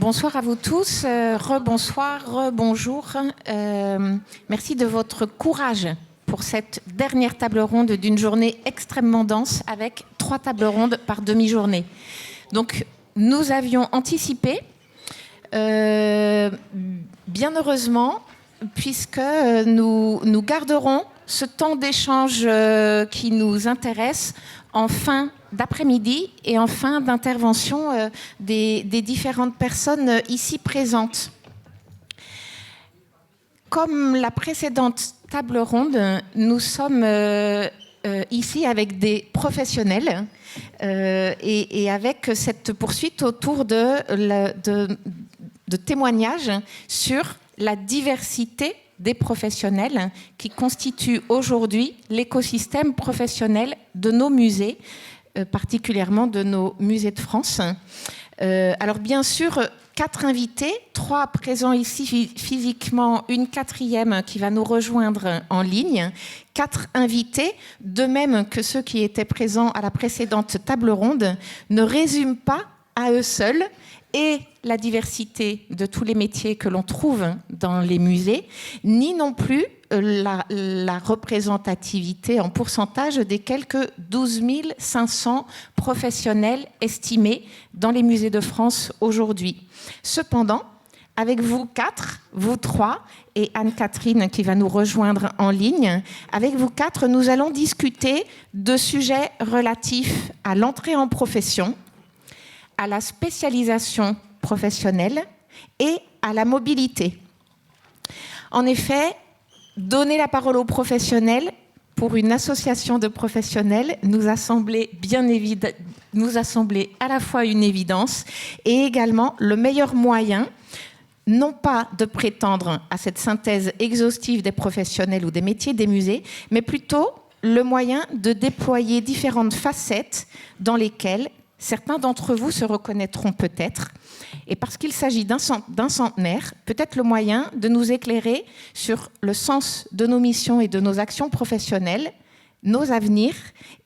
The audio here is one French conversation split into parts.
Bonsoir à vous tous, rebonsoir, rebonjour. Merci de votre courage pour cette dernière table ronde d'une journée extrêmement dense avec 3 tables rondes par demi-journée. Donc, nous avions anticipé, bien heureusement, puisque nous garderons ce temps d'échange qui nous intéresse en fin d'après-midi et en fin d'intervention des différentes personnes ici présentes. Comme la précédente table ronde, nous sommes ici avec des professionnels et avec cette poursuite autour de témoignages sur la diversité des professionnels qui constituent aujourd'hui l'écosystème professionnel de nos musées, particulièrement de nos musées de France. Alors bien sûr, 4 invités, 3 présents ici physiquement, une 4e qui va nous rejoindre en ligne, 4 invités, de même que ceux qui étaient présents à la précédente table ronde, ne résument pas à eux seuls et la diversité de tous les métiers que l'on trouve dans les musées, ni non plus la représentativité en pourcentage des quelques 12 500 professionnels estimés dans les musées de France aujourd'hui. Cependant, avec vous 4, vous 3 et Anne-Catherine qui va nous rejoindre en ligne, avec vous 4, nous allons discuter de sujets relatifs à l'entrée en profession, à la spécialisation professionnelle et à la mobilité. En effet, donner la parole aux professionnels pour une association de professionnels nous a semblé à la fois une évidence et également le meilleur moyen, non pas de prétendre à cette synthèse exhaustive des professionnels ou des métiers des musées, mais plutôt le moyen de déployer différentes facettes dans lesquelles certains d'entre vous se reconnaîtront peut-être, et parce qu'il s'agit d'un centenaire, peut-être le moyen de nous éclairer sur le sens de nos missions et de nos actions professionnelles, nos avenirs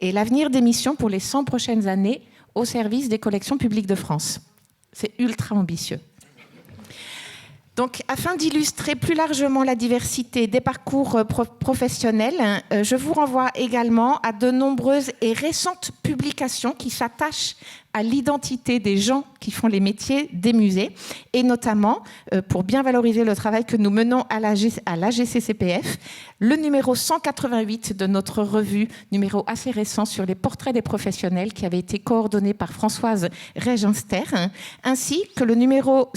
et l'avenir des missions pour les 100 prochaines années au service des collections publiques de France. C'est ultra ambitieux. Donc, afin d'illustrer plus largement la diversité des parcours professionnels, je vous renvoie également à de nombreuses et récentes publications qui s'attachent à l'identité des gens qui font les métiers des musées, et notamment, pour bien valoriser le travail que nous menons à l'AGCCPF, le numéro 188 de notre revue, numéro assez récent sur les portraits des professionnels, qui avait été coordonné par Françoise Regenster, ainsi que le numéro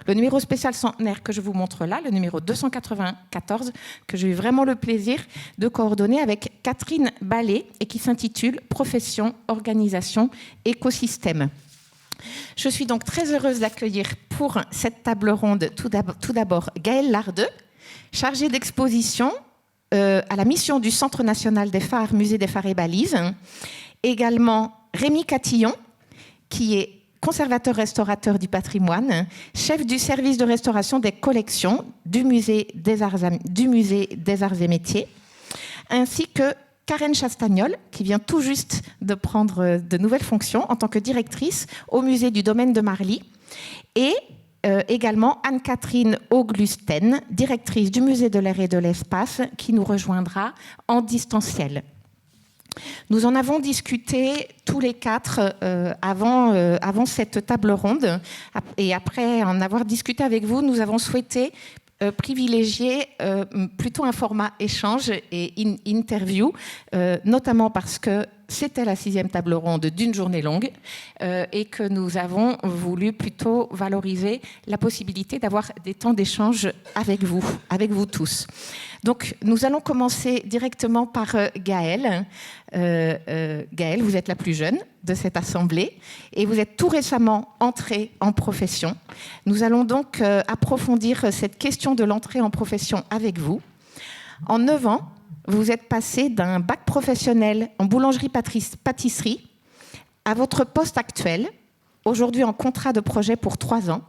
le numéro spécial centenaire que je vous montre là, le numéro 294, que j'ai eu vraiment le plaisir de coordonner avec Catherine Ballet et qui s'intitule « Profession, organisation, écosystème ». Je suis donc très heureuse d'accueillir pour cette table ronde tout d'abord Gaëlle Lardeux, chargée d'exposition à la mission du Centre national des phares, musée des phares et balises, également Rémi Catillon, qui est conservateur-restaurateur du patrimoine, chef du service de restauration des collections du musée des Arts et Métiers, ainsi que Karen Chastagnol, qui vient tout juste de prendre de nouvelles fonctions en tant que directrice au musée du domaine de Marly, et également Anne-Catherine Auglusten, directrice du musée de l'air et de l'espace, qui nous rejoindra en distanciel. Nous en avons discuté tous les 4 avant cette table ronde, et après en avoir discuté avec vous, nous avons souhaité privilégier plutôt un format échange et interview, notamment parce que c'était la 6e table ronde d'une journée longue et que nous avons voulu plutôt valoriser la possibilité d'avoir des temps d'échange avec vous tous. Donc, nous allons commencer directement par Gaëlle. Gaëlle, vous êtes la plus jeune de cette assemblée et vous êtes tout récemment entrée en profession. Nous allons donc approfondir cette question de l'entrée en profession avec vous. En 9 ans, vous êtes passé d'un bac professionnel en boulangerie-pâtisserie à votre poste actuel, aujourd'hui en contrat de projet pour 3 ans.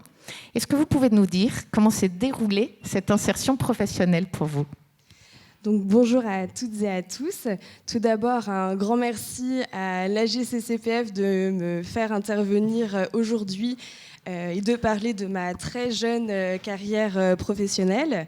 Est-ce que vous pouvez nous dire comment s'est déroulée cette insertion professionnelle pour vous ? Donc bonjour à toutes et à tous. Tout d'abord, un grand merci à l'AGCCPF de me faire intervenir aujourd'hui et de parler de ma très jeune carrière professionnelle.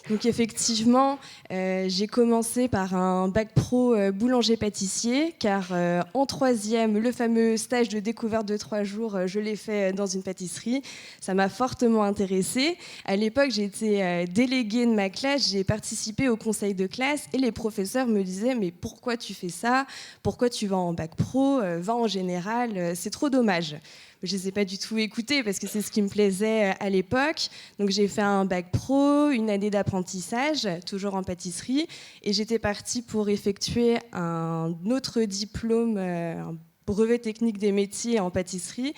Donc effectivement, j'ai commencé par un bac pro boulanger-pâtissier, car en troisième, le fameux stage de découverte de 3 jours, je l'ai fait dans une pâtisserie. Ça m'a fortement intéressée. À l'époque, j'étais déléguée de ma classe, j'ai participé au conseil de classe et les professeurs me disaient « mais pourquoi tu fais ça? Pourquoi tu vas en bac pro? Va en général, c'est trop dommage ». Je ne les ai pas du tout écoutés parce que c'est ce qui me plaisait à l'époque. Donc j'ai fait un bac pro, une année d'apprentissage, toujours en pâtisserie. Et j'étais partie pour effectuer un autre diplôme, un brevet technique des métiers en pâtisserie,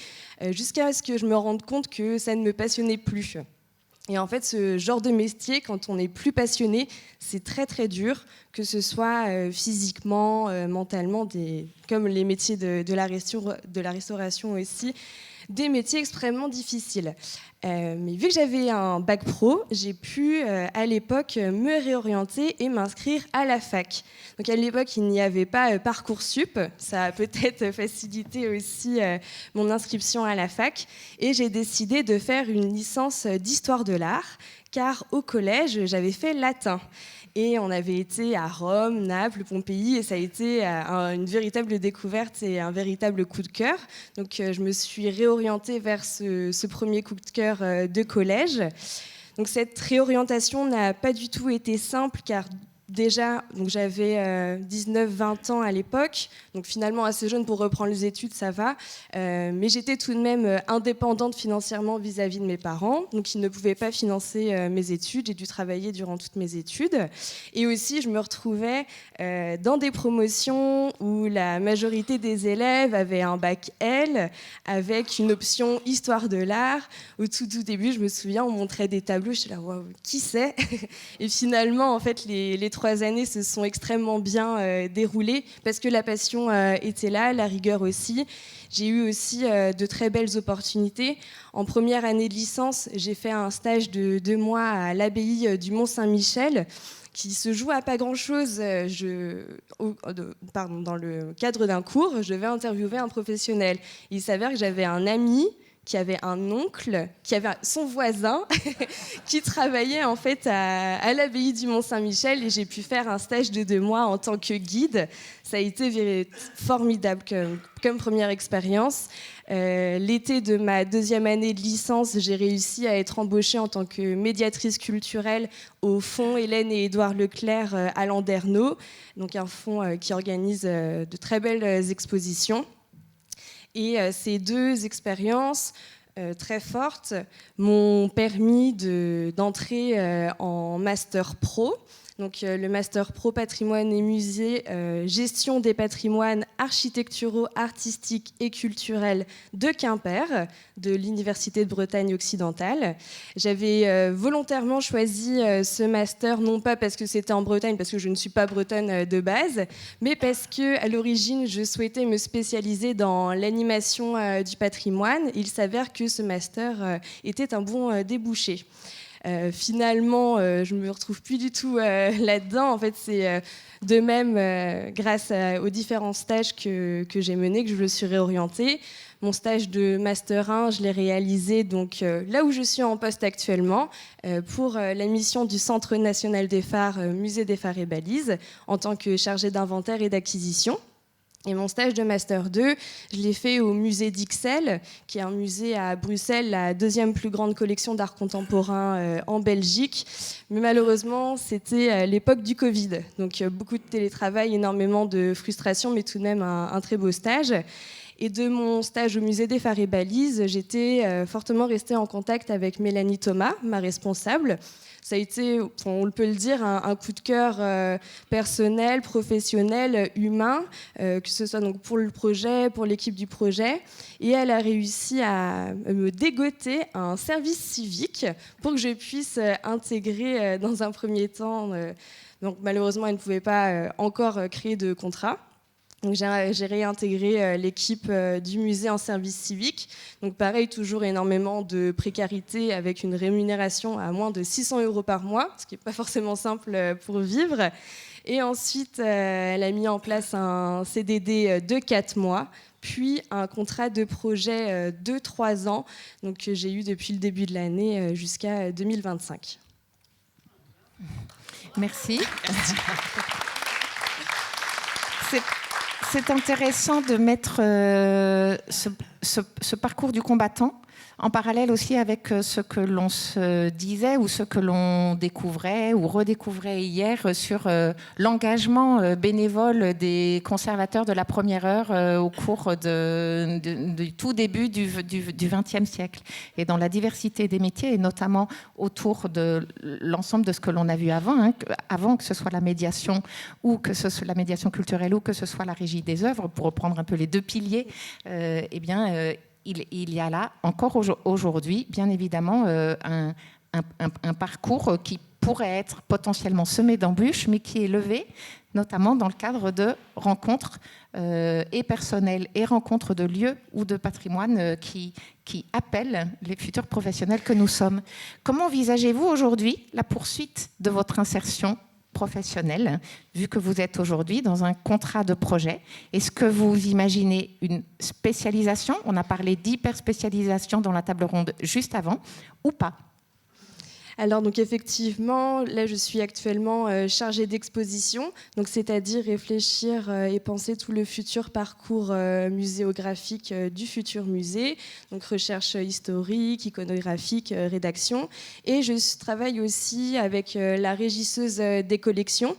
jusqu'à ce que je me rende compte que ça ne me passionnait plus. Et en fait, ce genre de métier, quand on n'est plus passionné, c'est très très dur, que ce soit physiquement, mentalement, comme les métiers de la restauration aussi, des métiers extrêmement difficiles. Mais vu que j'avais un bac pro, j'ai pu à l'époque me réorienter et m'inscrire à la fac. Donc à l'époque, il n'y avait pas Parcoursup, ça a peut-être facilité aussi mon inscription à la fac. Et j'ai décidé de faire une licence d'histoire de l'art, car au collège, j'avais fait latin. Et on avait été à Rome, Naples, Pompéi, et ça a été une véritable découverte et un véritable coup de cœur. Donc je me suis réorientée vers ce premier coup de cœur de collège. Donc cette réorientation n'a pas du tout été simple, car déjà, donc j'avais 19-20 ans à l'époque, donc finalement assez jeune pour reprendre les études, ça va. Mais j'étais tout de même indépendante financièrement vis-à-vis de mes parents, donc ils ne pouvaient pas financer mes études. J'ai dû travailler durant toutes mes études. Et aussi, je me retrouvais dans des promotions où la majorité des élèves avaient un bac L, avec une option histoire de l'art. Au tout début, je me souviens, on montrait des tableaux, je suis là, waouh, qui c'est? Et finalement, en fait, les 3 années se sont extrêmement bien déroulées parce que la passion était là, la rigueur aussi. J'ai eu aussi de très belles opportunités. En première année de licence, j'ai fait un stage de 2 mois à l'abbaye du Mont-Saint-Michel, qui se joue à pas grand-chose. Dans le cadre d'un cours, je devais interviewer un professionnel. Il s'avère que j'avais un ami qui avait un oncle, qui avait son voisin, qui travaillait en fait à l'abbaye du Mont-Saint-Michel, et j'ai pu faire un stage de 2 mois en tant que guide. Ça a été formidable comme première expérience. L'été de ma 2e année de licence, j'ai réussi à être embauchée en tant que médiatrice culturelle au Fonds Hélène et Édouard Leclerc à Landerneau, donc un fonds qui organise de très belles expositions. Et ces 2 expériences très fortes m'ont permis d'entrer en master pro. Donc, le master pro patrimoine et musée, gestion des patrimoines architecturaux, artistiques et culturels de Quimper, de l'Université de Bretagne occidentale. J'avais volontairement choisi ce master, non pas parce que c'était en Bretagne, parce que je ne suis pas bretonne de base, mais parce qu'à l'origine, je souhaitais me spécialiser dans l'animation du patrimoine. Il s'avère que ce master était un bon débouché. Finalement, je ne me retrouve plus du tout là-dedans. En fait, c'est de même grâce aux différents stages que j'ai menés que je me suis réorientée. Mon stage de Master 1, je l'ai réalisé donc, là où je suis en poste actuellement, pour la mission du Centre national des phares, Musée des phares et balises, en tant que chargée d'inventaire et d'acquisition. Et mon stage de Master 2, je l'ai fait au musée d'Ixelles, qui est un musée à Bruxelles, la 2e plus grande collection d'art contemporain en Belgique. Mais malheureusement, c'était l'époque du Covid. Donc beaucoup de télétravail, énormément de frustration, mais tout de même un très beau stage. Et de mon stage au musée des phares et balises, j'étais fortement restée en contact avec Mélanie Thomas, ma responsable. Ça a été, on peut le dire, un coup de cœur personnel, professionnel, humain, que ce soit donc pour le projet, pour l'équipe du projet. Et elle a réussi à me dégoter un service civique pour que je puisse intégrer dans un premier temps. Donc malheureusement, elle ne pouvait pas encore créer de contrat. Donc j'ai réintégré l'équipe du musée en service civique. Donc pareil, toujours énormément de précarité avec une rémunération à moins de 600 € par mois, ce qui n'est pas forcément simple pour vivre. Et ensuite, elle a mis en place un CDD de 4 mois, puis un contrat de projet de 3 ans, donc, que j'ai eu depuis le début de l'année jusqu'à 2025. Merci. C'est intéressant de mettre ce parcours du combattant en parallèle aussi avec ce que l'on se disait ou ce que l'on découvrait ou redécouvrait hier sur l'engagement bénévole des conservateurs de la première heure au cours du tout début du XXe siècle. Et dans la diversité des métiers, et notamment autour de l'ensemble de ce que l'on a vu avant que ce soit la médiation ou que ce soit la médiation culturelle ou que ce soit la régie des œuvres, pour reprendre un peu les deux piliers, il y a là, encore aujourd'hui, bien évidemment, un parcours qui pourrait être potentiellement semé d'embûches, mais qui est levé, notamment dans le cadre de rencontres et personnelles et rencontres de lieux ou de patrimoine qui appellent les futurs professionnels que nous sommes. Comment envisagez-vous aujourd'hui la poursuite de votre insertion professionnelle, vu que vous êtes aujourd'hui dans un contrat de projet? Est-ce que vous imaginez une spécialisation? On a parlé d'hyperspécialisation dans la table ronde juste avant, ou pas? Alors donc effectivement, là je suis actuellement chargée d'exposition, donc c'est-à-dire réfléchir et penser tout le futur parcours muséographique du futur musée, donc recherche historique, iconographique, rédaction. Et je travaille aussi avec la régisseuse des collections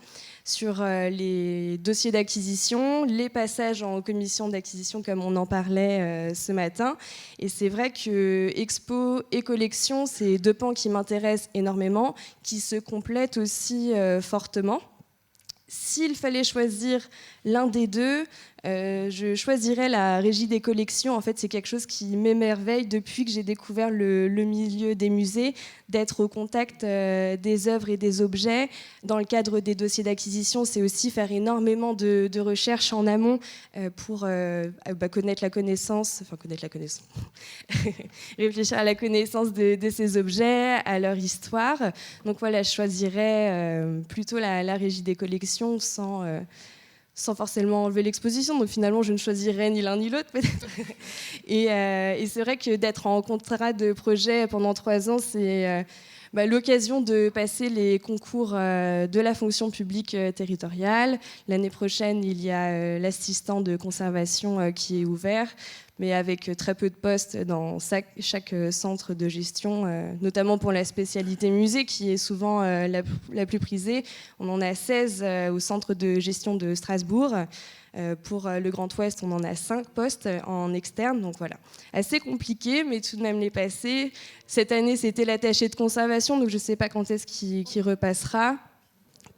sur les dossiers d'acquisition, les passages en commission d'acquisition comme on en parlait ce matin. Et c'est vrai que expo et collection, c'est deux pans qui m'intéressent énormément, qui se complètent aussi fortement. S'il fallait choisir l'un des deux, je choisirais la régie des collections. En fait, c'est quelque chose qui m'émerveille depuis que j'ai découvert le milieu des musées, d'être au contact des œuvres et des objets. Dans le cadre des dossiers d'acquisition, c'est aussi faire énormément de recherches en amont pour connaître la connaissance, réfléchir à la connaissance de ces objets, à leur histoire. Donc voilà, je choisirais plutôt la régie des collections sans forcément enlever l'exposition. Donc finalement, je ne choisirais ni l'un ni l'autre, peut-être. Et c'est vrai que d'être en contrat de projet pendant 3 ans, c'est l'occasion de passer les concours de la fonction publique territoriale. L'année prochaine, il y a l'assistant de conservation qui est ouvert, mais avec très peu de postes dans chaque centre de gestion, notamment pour la spécialité musée, qui est souvent la plus prisée. On en a 16 au centre de gestion de Strasbourg. Pour le Grand Ouest, on en a 5 postes en externe. Donc voilà, assez compliqué, mais tout de même les passer. Cette année, c'était l'attaché de conservation, donc je ne sais pas quand est-ce qu'il repassera.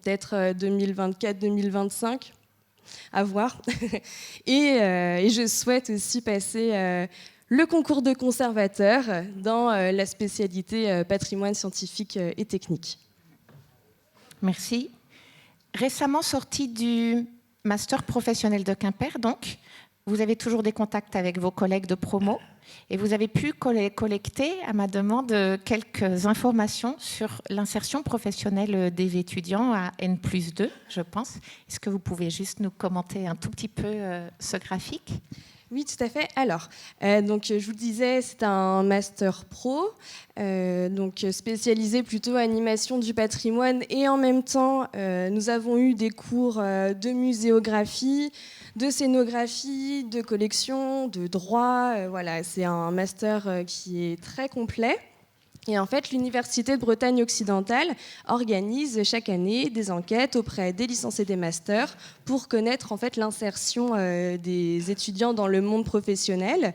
Peut-être 2024-2025. À voir. Et je souhaite aussi passer le concours de conservateur dans la spécialité patrimoine scientifique et technique. Merci. Récemment sorti du master professionnel de Quimper, donc, vous avez toujours des contacts avec vos collègues de promo et vous avez pu collecter, à ma demande, quelques informations sur l'insertion professionnelle des étudiants à N+2, je pense. Est-ce que vous pouvez juste nous commenter un tout petit peu ce graphique ? Oui, tout à fait. Alors, donc, je vous le disais, c'est un master pro, donc spécialisé plutôt animation du patrimoine. Et en même temps, nous avons eu des cours de muséographie, de scénographie, de collection, de droit. Voilà, c'est un master qui est très complet. Et en fait, l'Université de Bretagne occidentale organise chaque année des enquêtes auprès des licenciés des masters pour connaître en fait l'insertion des étudiants dans le monde professionnel.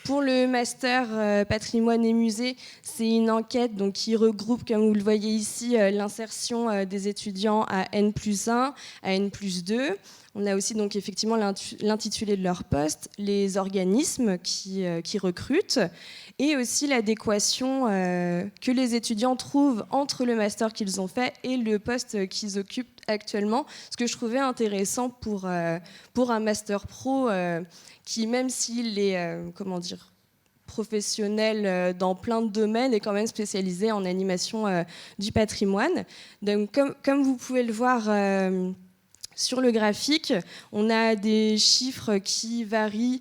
Pour le master patrimoine et musée, c'est une enquête donc, qui regroupe, comme vous le voyez ici, l'insertion des étudiants à N+1, à N+2. On a aussi donc effectivement l'intitulé de leur poste, les organismes qui recrutent et aussi l'adéquation que les étudiants trouvent entre le master qu'ils ont fait et le poste qu'ils occupent actuellement, ce que je trouvais intéressant pour un master pro qui, même s'il est professionnel dans plein de domaines, est quand même spécialisé en animation du patrimoine. Donc, comme vous pouvez le voir sur le graphique, on a des chiffres qui varient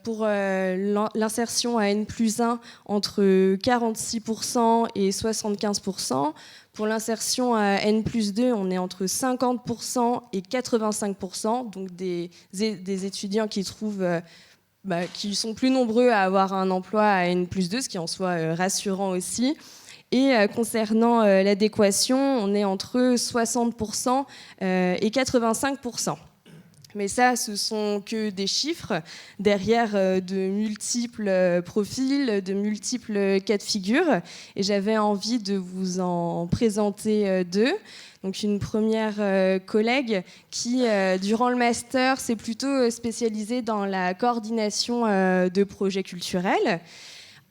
pour l'insertion à N+1 entre 46% et 75%. Pour l'insertion à N+2, on est entre 50% et 85%, donc des étudiants qui trouvent qui sont plus nombreux à avoir un emploi à N+2, ce qui en soit rassurant aussi. Et concernant l'adéquation, on est entre 60% et 85%. Mais ça, ce sont que des chiffres derrière de multiples profils, de multiples cas de figure. Et j'avais envie de vous en présenter deux. Donc une première collègue qui, durant le master, s'est plutôt spécialisée dans la coordination de projets culturels.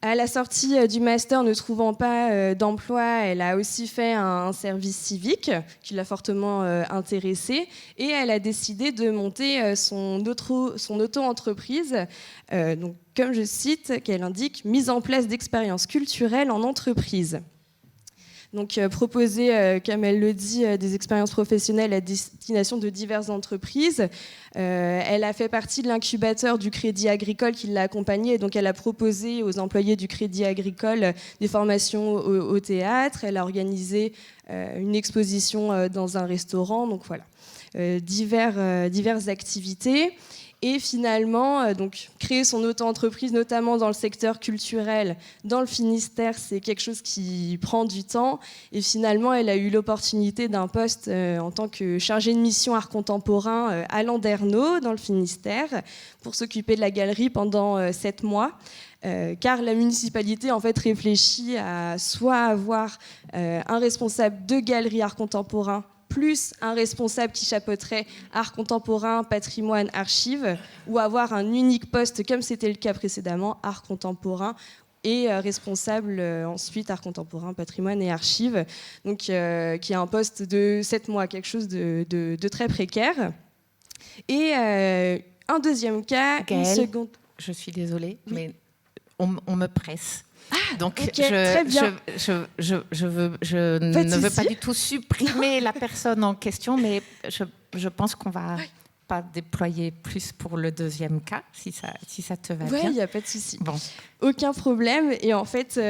À la sortie du master, ne trouvant pas d'emploi, elle a aussi fait un service civique qui l'a fortement intéressée et elle a décidé de monter son auto-entreprise, donc, comme je cite, qu'elle indique « mise en place d'expériences culturelles en entreprise ». Donc proposer, comme elle le dit, des expériences professionnelles à destination de diverses entreprises. Elle a fait partie de l'incubateur du Crédit Agricole qui l'a accompagnée. Donc elle a proposé aux employés du Crédit Agricole des formations au théâtre. Elle a organisé une exposition dans un restaurant. Donc voilà, diverses activités. Et finalement, donc, créer son auto-entreprise, notamment dans le secteur culturel, dans le Finistère, c'est quelque chose qui prend du temps. Et finalement, elle a eu l'opportunité d'un poste en tant que chargée de mission art contemporain à Landerneau, dans le Finistère, pour s'occuper de la galerie pendant 7 mois. Car la municipalité en fait réfléchit à soit avoir un responsable de galerie art contemporain plus un responsable qui chapeauterait art contemporain, patrimoine, archives, ou avoir un unique poste, comme c'était le cas précédemment, art contemporain, et responsable ensuite art contemporain, patrimoine et archives, donc qui est un poste de 7 mois, quelque chose de très précaire. Et un deuxième cas, Gaëlle, une seconde... Je suis désolée, oui. Mais on me presse. Donc, okay, très bien. je ne veux pas du tout supprimer la personne en question, mais je pense qu'on va pas déployer plus pour le deuxième cas, si ça te va bien. Oui, il n'y a pas de souci. Bon. Aucun problème. Et en fait,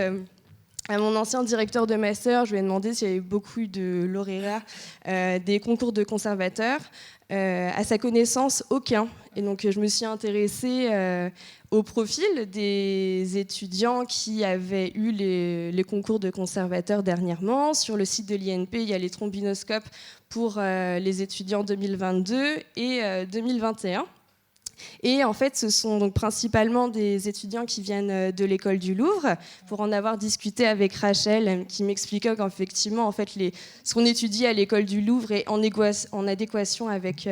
à mon ancien directeur de master, je lui ai demandé s'il y avait beaucoup eu de lauréats des concours de conservateurs. À sa connaissance, aucun. Et donc, je me suis intéressée au profil des étudiants qui avaient eu les concours de conservateurs dernièrement. Sur le site de l'INP, il y a les trombinoscopes pour les étudiants 2022 et 2021. Et en fait, ce sont donc principalement des étudiants qui viennent de l'école du Louvre. Pour en avoir discuté avec Rachel, qui m'expliquait qu'effectivement, en fait, ce qu'on étudie à l'école du Louvre est en adéquation avec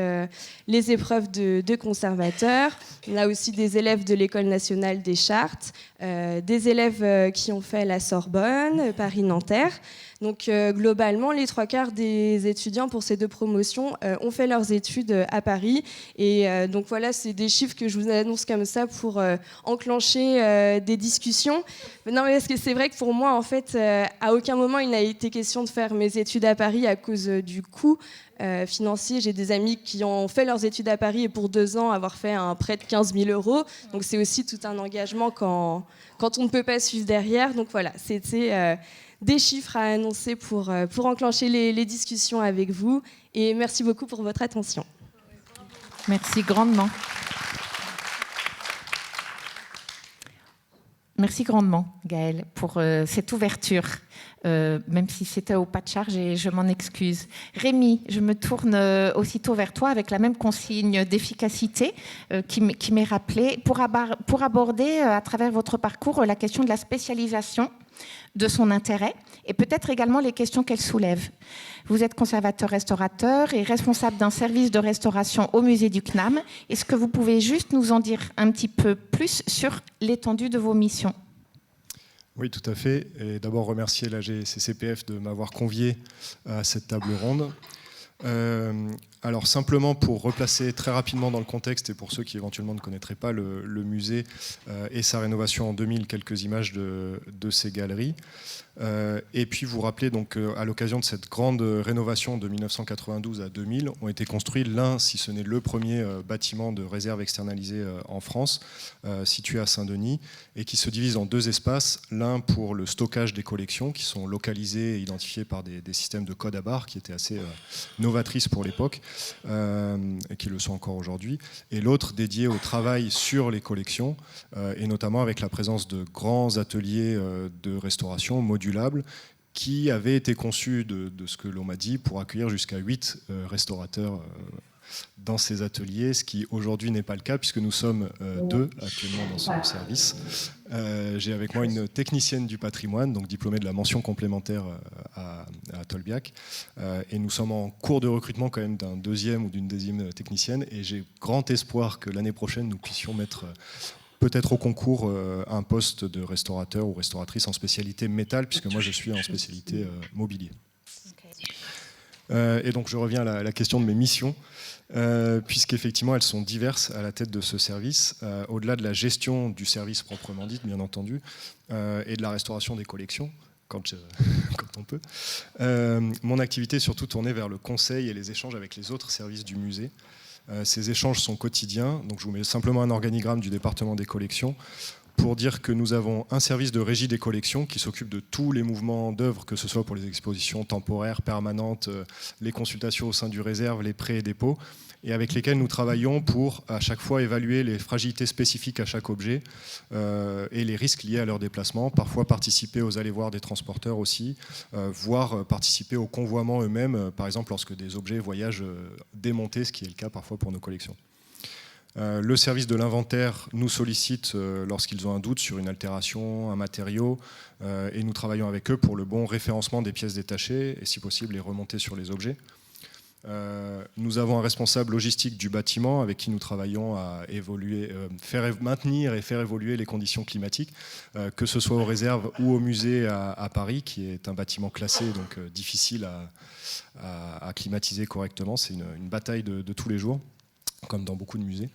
les épreuves de conservateurs. On a aussi des élèves de l'École nationale des chartes, des élèves qui ont fait la Sorbonne, Paris-Nanterre. Donc globalement, les 3/4 des étudiants pour ces deux promotions ont fait leurs études à Paris. Et donc voilà, c'est des chiffres que je vous annonce comme ça pour enclencher des discussions. Non, mais parce que c'est vrai que pour moi, en fait, à aucun moment il n'a été question de faire mes études à Paris à cause du coût financier. J'ai des amis qui ont fait leurs études à Paris et pour 2 ans avoir fait un prêt de 15 000 €. Donc c'est aussi tout un engagement quand on ne peut pas suivre derrière. Donc voilà, c'était... des chiffres à annoncer pour enclencher les discussions avec vous. Et merci beaucoup pour votre attention. Merci grandement. Merci grandement, Gaëlle, pour cette ouverture, même si c'était au pas de charge et je m'en excuse. Rémi, je me tourne aussitôt vers toi avec la même consigne d'efficacité qui m'est rappelée pour aborder à travers votre parcours la question de la spécialisation, de son intérêt et peut-être également les questions qu'elle soulève. Vous êtes conservateur-restaurateur et responsable d'un service de restauration au musée du CNAM. Est-ce que vous pouvez juste nous en dire un petit peu plus sur l'étendue de vos missions ? Oui, tout à fait. Et d'abord remercier l'AGCCPF de m'avoir convié à cette table ronde. Alors simplement pour replacer très rapidement dans le contexte et pour ceux qui éventuellement ne connaîtraient pas le musée et sa rénovation en 2000, quelques images de ces galeries. Et puis vous rappelez donc à l'occasion de cette grande rénovation de 1992 à 2000 ont été construits l'un, si ce n'est le premier bâtiment de réserve externalisé en France, situé à Saint-Denis et qui se divise en deux espaces, l'un pour le stockage des collections qui sont localisées et identifiées par des systèmes de code à barres qui étaient assez novatrices pour l'époque et qui le sont encore aujourd'hui, et l'autre dédié au travail sur les collections et notamment avec la présence de grands ateliers de restauration modulables qui avaient été conçus de ce que l'on m'a dit pour accueillir jusqu'à 8 restaurateurs dans ces ateliers, ce qui aujourd'hui n'est pas le cas puisque nous sommes 2 actuellement dans ce service. J'ai avec moi une technicienne du patrimoine, donc diplômée de la mention complémentaire à Tolbiac, et nous sommes en cours de recrutement quand même d'un deuxième ou d'une deuxième technicienne, et j'ai grand espoir que l'année prochaine nous puissions mettre peut-être au concours un poste de restaurateur ou restauratrice en spécialité métal, puisque moi je suis en spécialité mobilier. Et donc je reviens à la question de mes missions, puisqu'effectivement elles sont diverses à la tête de ce service, au-delà de la gestion du service proprement dit, bien entendu, et de la restauration des collections, quand on peut. Mon activité est surtout tournée vers le conseil et les échanges avec les autres services du musée. Ces échanges sont quotidiens, donc je vous mets simplement un organigramme du département des collections pour dire que nous avons un service de régie des collections qui s'occupe de tous les mouvements d'œuvres, que ce soit pour les expositions temporaires, permanentes, les consultations au sein du réserve, les prêts et dépôts, et avec lesquels nous travaillons pour à chaque fois évaluer les fragilités spécifiques à chaque objet et les risques liés à leur déplacement, parfois participer aux allées-voir des transporteurs aussi, voire participer au convoiement eux-mêmes, par exemple lorsque des objets voyagent démontés, ce qui est le cas parfois pour nos collections. Le service de l'inventaire nous sollicite lorsqu'ils ont un doute sur une altération, un matériau, et nous travaillons avec eux pour le bon référencement des pièces détachées et si possible les remonter sur les objets. Nous avons un responsable logistique du bâtiment avec qui nous travaillons à maintenir et faire évoluer les conditions climatiques, que ce soit aux réserves ou au musée à Paris, qui est un bâtiment classé, donc difficile à climatiser correctement. C'est une bataille de tous les jours, comme dans beaucoup de musées.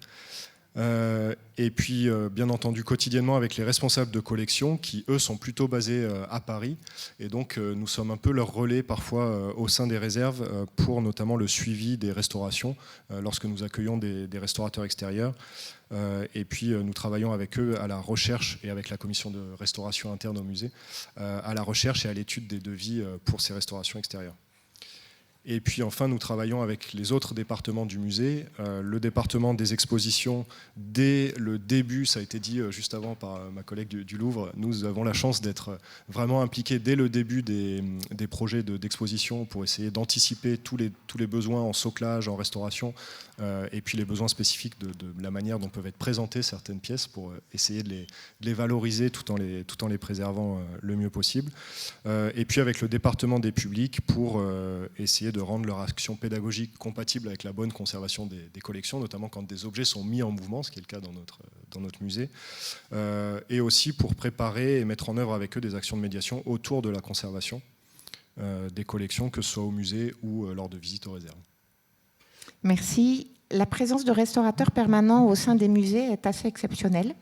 Et puis, bien entendu, quotidiennement avec les responsables de collection qui, eux, sont plutôt basés à Paris. Et donc, nous sommes un peu leur relais parfois au sein des réserves pour notamment le suivi des restaurations lorsque nous accueillons des restaurateurs extérieurs. Et puis, nous travaillons avec eux à la recherche et avec la commission de restauration interne au musée, à la recherche et à l'étude des devis pour ces restaurations extérieures. Et puis enfin, nous travaillons avec les autres départements du musée. Le département des expositions, dès le début, ça a été dit juste avant par ma collègue du Louvre, nous avons la chance d'être vraiment impliqués dès le début des projets d'exposition pour essayer d'anticiper tous les besoins en soclage, en restauration, et puis les besoins spécifiques de la manière dont peuvent être présentées certaines pièces pour essayer de les valoriser tout en les préservant le mieux possible. Et puis avec le département des publics pour essayer de rendre leur action pédagogique compatible avec la bonne conservation des collections, notamment quand des objets sont mis en mouvement, ce qui est le cas dans notre musée, et aussi pour préparer et mettre en œuvre avec eux des actions de médiation autour de la conservation des collections, que ce soit au musée ou lors de visites aux réserves. Merci. La présence de restaurateurs permanents au sein des musées est assez exceptionnelle.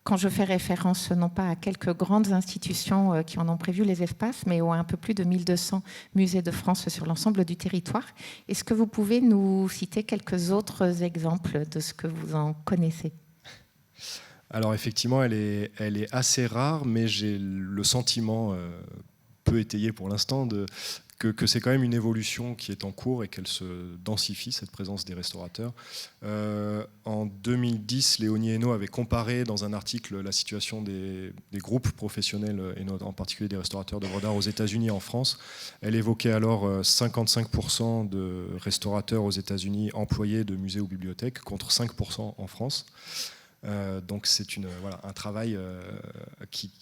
Quand je fais référence non pas à quelques grandes institutions qui en ont prévu les espaces, mais aux un peu plus de 1200 musées de France sur l'ensemble du territoire, est-ce que vous pouvez nous citer quelques autres exemples de ce que vous en connaissez ? Alors effectivement, elle est assez rare, mais j'ai le sentiment, peu étayé pour l'instant, que c'est quand même une évolution qui est en cours et qu'elle se densifie, cette présence des restaurateurs. En 2010, Léonie Hainaut avait comparé dans un article la situation des groupes professionnels, et en particulier des restaurateurs d'œuvres d'art aux États-Unis et en France. Elle évoquait alors 55% de restaurateurs aux États-Unis employés de musées ou bibliothèques contre 5% en France. Donc c'est un travail,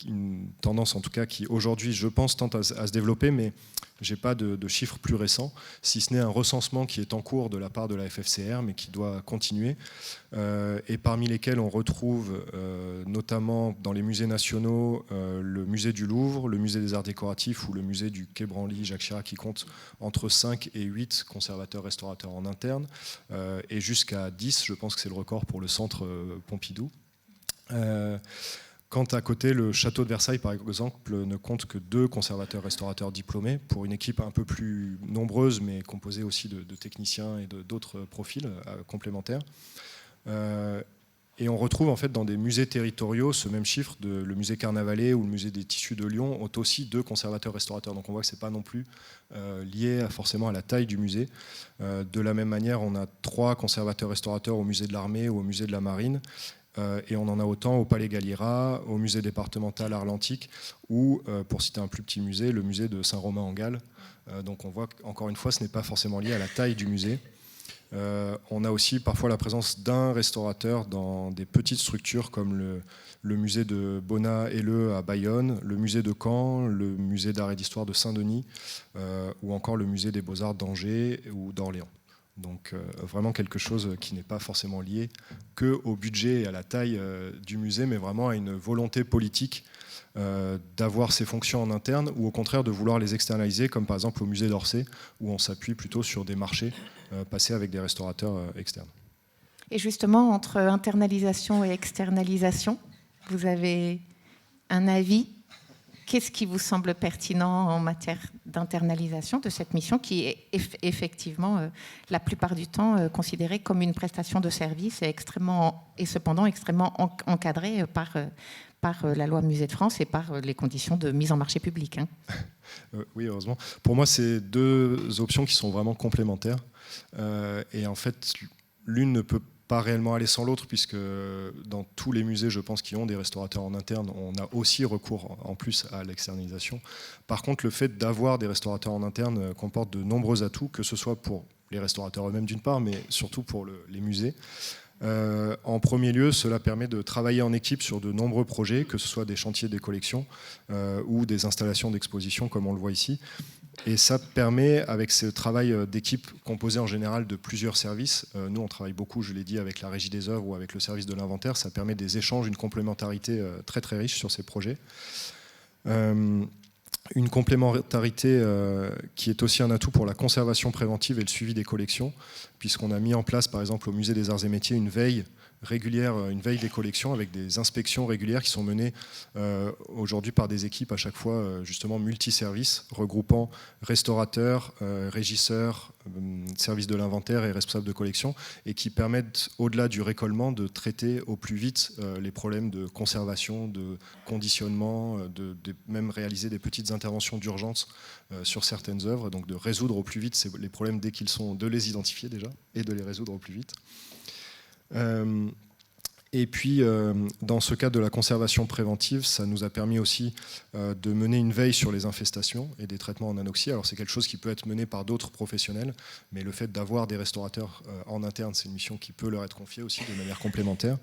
une tendance en tout cas qui aujourd'hui, je pense, tente à se développer, mais je n'ai pas de chiffres plus récents, si ce n'est un recensement qui est en cours de la part de la FFCR, mais qui doit continuer, et parmi lesquels on retrouve notamment dans les musées nationaux le musée du Louvre, le musée des arts décoratifs ou le musée du Quai Branly, Jacques Chirac, qui compte entre 5 et 8 conservateurs-restaurateurs en interne, et jusqu'à 10, je pense que c'est le record pour le centre Pompidou. Quant à côté, le château de Versailles, par exemple, ne compte que 2 conservateurs-restaurateurs diplômés pour une équipe un peu plus nombreuse, mais composée aussi de techniciens et d'autres profils complémentaires. Et on retrouve en fait dans des musées territoriaux ce même chiffre, le musée Carnavalet ou le musée des tissus de Lyon ont aussi 2 conservateurs-restaurateurs. Donc on voit que ce n'est pas non plus lié forcément à la taille du musée. De la même manière, on a 3 conservateurs-restaurateurs au musée de l'Armée ou au musée de la Marine. Et on en a autant au Palais Galliera, au musée départemental Arlentique ou, pour citer un plus petit musée, le musée de Saint-Romain-en-Galles. Donc on voit qu'encore une fois, ce n'est pas forcément lié à la taille du musée. On a aussi parfois la présence d'un restaurateur dans des petites structures comme le musée de Bonnat-Helleux à Bayonne, le musée de Caen, le musée d'art et d'histoire de Saint-Denis ou encore le musée des beaux-arts d'Angers ou d'Orléans. Donc vraiment quelque chose qui n'est pas forcément lié qu'au budget et à la taille du musée, mais vraiment à une volonté politique d'avoir ces fonctions en interne ou au contraire de vouloir les externaliser, comme par exemple au musée d'Orsay, où on s'appuie plutôt sur des marchés passés avec des restaurateurs externes. Et justement, entre internalisation et externalisation, vous avez un avis ? Qu'est-ce qui vous semble pertinent en matière d'internalisation de cette mission qui est effectivement la plupart du temps considérée comme une prestation de service et cependant extrêmement encadrée par la loi Musée de France et par les conditions de mise en marché public, hein. Oui, heureusement. Pour moi, c'est 2 options qui sont vraiment complémentaires. Et en fait, l'une ne peut pas réellement aller sans l'autre, puisque dans tous les musées, je pense, qui ont des restaurateurs en interne, on a aussi recours en plus à l'externalisation. Par contre, le fait d'avoir des restaurateurs en interne comporte de nombreux atouts, que ce soit pour les restaurateurs eux-mêmes d'une part, mais surtout pour les musées. En premier lieu, cela permet de travailler en équipe sur de nombreux projets, que ce soit des chantiers des collections ou des installations d'exposition, comme on le voit ici. Et ça permet, avec ce travail d'équipe composé en général de plusieurs services, nous on travaille beaucoup, je l'ai dit, avec la régie des œuvres ou avec le service de l'inventaire, ça permet des échanges, une complémentarité très très riche sur ces projets. Une complémentarité qui est aussi un atout pour la conservation préventive et le suivi des collections, puisqu'on a mis en place par exemple au musée des Arts et Métiers une veille régulière, une veille des collections avec des inspections régulières qui sont menées aujourd'hui par des équipes à chaque fois justement multiservices, regroupant restaurateurs, régisseurs, services de l'inventaire et responsables de collection, et qui permettent au-delà du récolement de traiter au plus vite les problèmes de conservation, de conditionnement, de même réaliser des petites interventions d'urgence sur certaines œuvres, donc de résoudre au plus vite les problèmes dès qu'ils sont, de les identifier déjà et de les résoudre au plus vite. Et puis, dans ce cadre de la conservation préventive, ça nous a permis aussi de mener une veille sur les infestations et des traitements en anoxie. Alors c'est quelque chose qui peut être mené par d'autres professionnels, mais le fait d'avoir des restaurateurs en interne, c'est une mission qui peut leur être confiée aussi de manière complémentaire.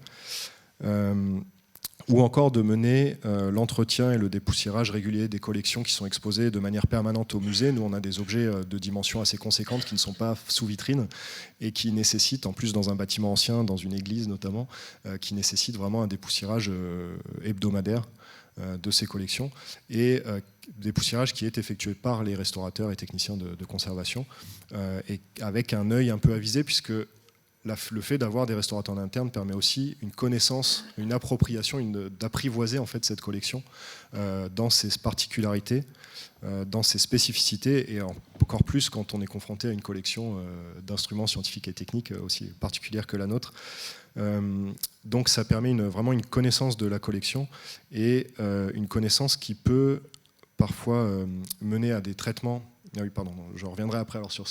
Ou encore de mener l'entretien et le dépoussiérage régulier des collections qui sont exposées de manière permanente au musée. Nous, on a des objets de dimensions assez conséquentes qui ne sont pas sous vitrine et qui nécessitent, en plus dans un bâtiment ancien, dans une église notamment, qui nécessitent vraiment un dépoussiérage hebdomadaire de ces collections, et dépoussiérage qui est effectué par les restaurateurs et techniciens de conservation, et avec un œil un peu avisé, puisque le fait d'avoir des restaurateurs en interne permet aussi une connaissance, une appropriation, d'apprivoiser en fait cette collection dans ses particularités, dans ses spécificités, et encore plus quand on est confronté à une collection d'instruments scientifiques et techniques aussi particulière que la nôtre. Donc ça permet vraiment une connaissance de la collection, et une connaissance qui peut parfois mener à des traitements. Ah oui, pardon, je reviendrai après alors sur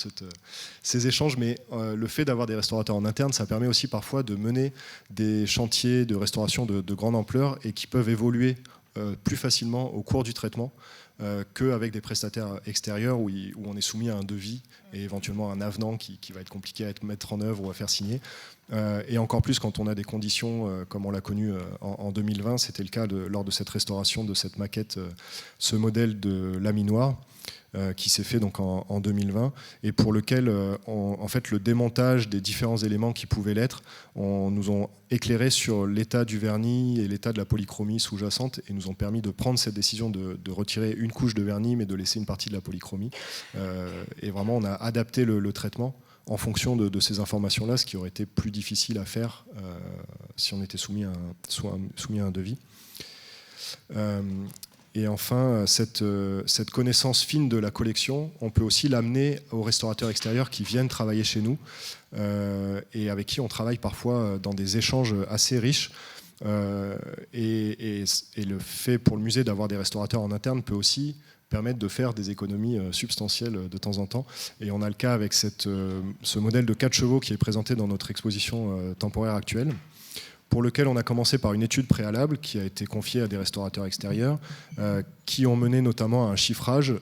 ces échanges, mais le fait d'avoir des restaurateurs en interne, ça permet aussi parfois de mener des chantiers de restauration de grande ampleur et qui peuvent évoluer plus facilement au cours du traitement qu'avec des prestataires extérieurs où on est soumis à un devis et éventuellement un avenant qui va être compliqué à mettre en œuvre ou à faire signer. Et encore plus quand on a des conditions comme on l'a connu en 2020, c'était le cas lors de cette restauration de cette maquette, ce modèle de laminoir qui s'est fait donc en 2020 et pour lequel en fait le démontage des différents éléments qui pouvaient l'être nous ont éclairé sur l'état du vernis et l'état de la polychromie sous-jacente et nous ont permis de prendre cette décision de retirer une couche de vernis mais de laisser une partie de la polychromie et vraiment on a adapté le traitement en fonction de ces informations-là, ce qui aurait été plus difficile à faire si on était soumis à un devis. Et enfin, cette connaissance fine de la collection, on peut aussi l'amener aux restaurateurs extérieurs qui viennent travailler chez nous et avec qui on travaille parfois dans des échanges assez riches. Et le fait pour le musée d'avoir des restaurateurs en interne peut aussi permettre de faire des économies substantielles de temps en temps. Et on a le cas avec ce modèle de 4 chevaux qui est présenté dans notre exposition temporaire actuelle, pour lequel on a commencé par une étude préalable qui a été confiée à des restaurateurs extérieurs, qui ont mené notamment à un chiffrage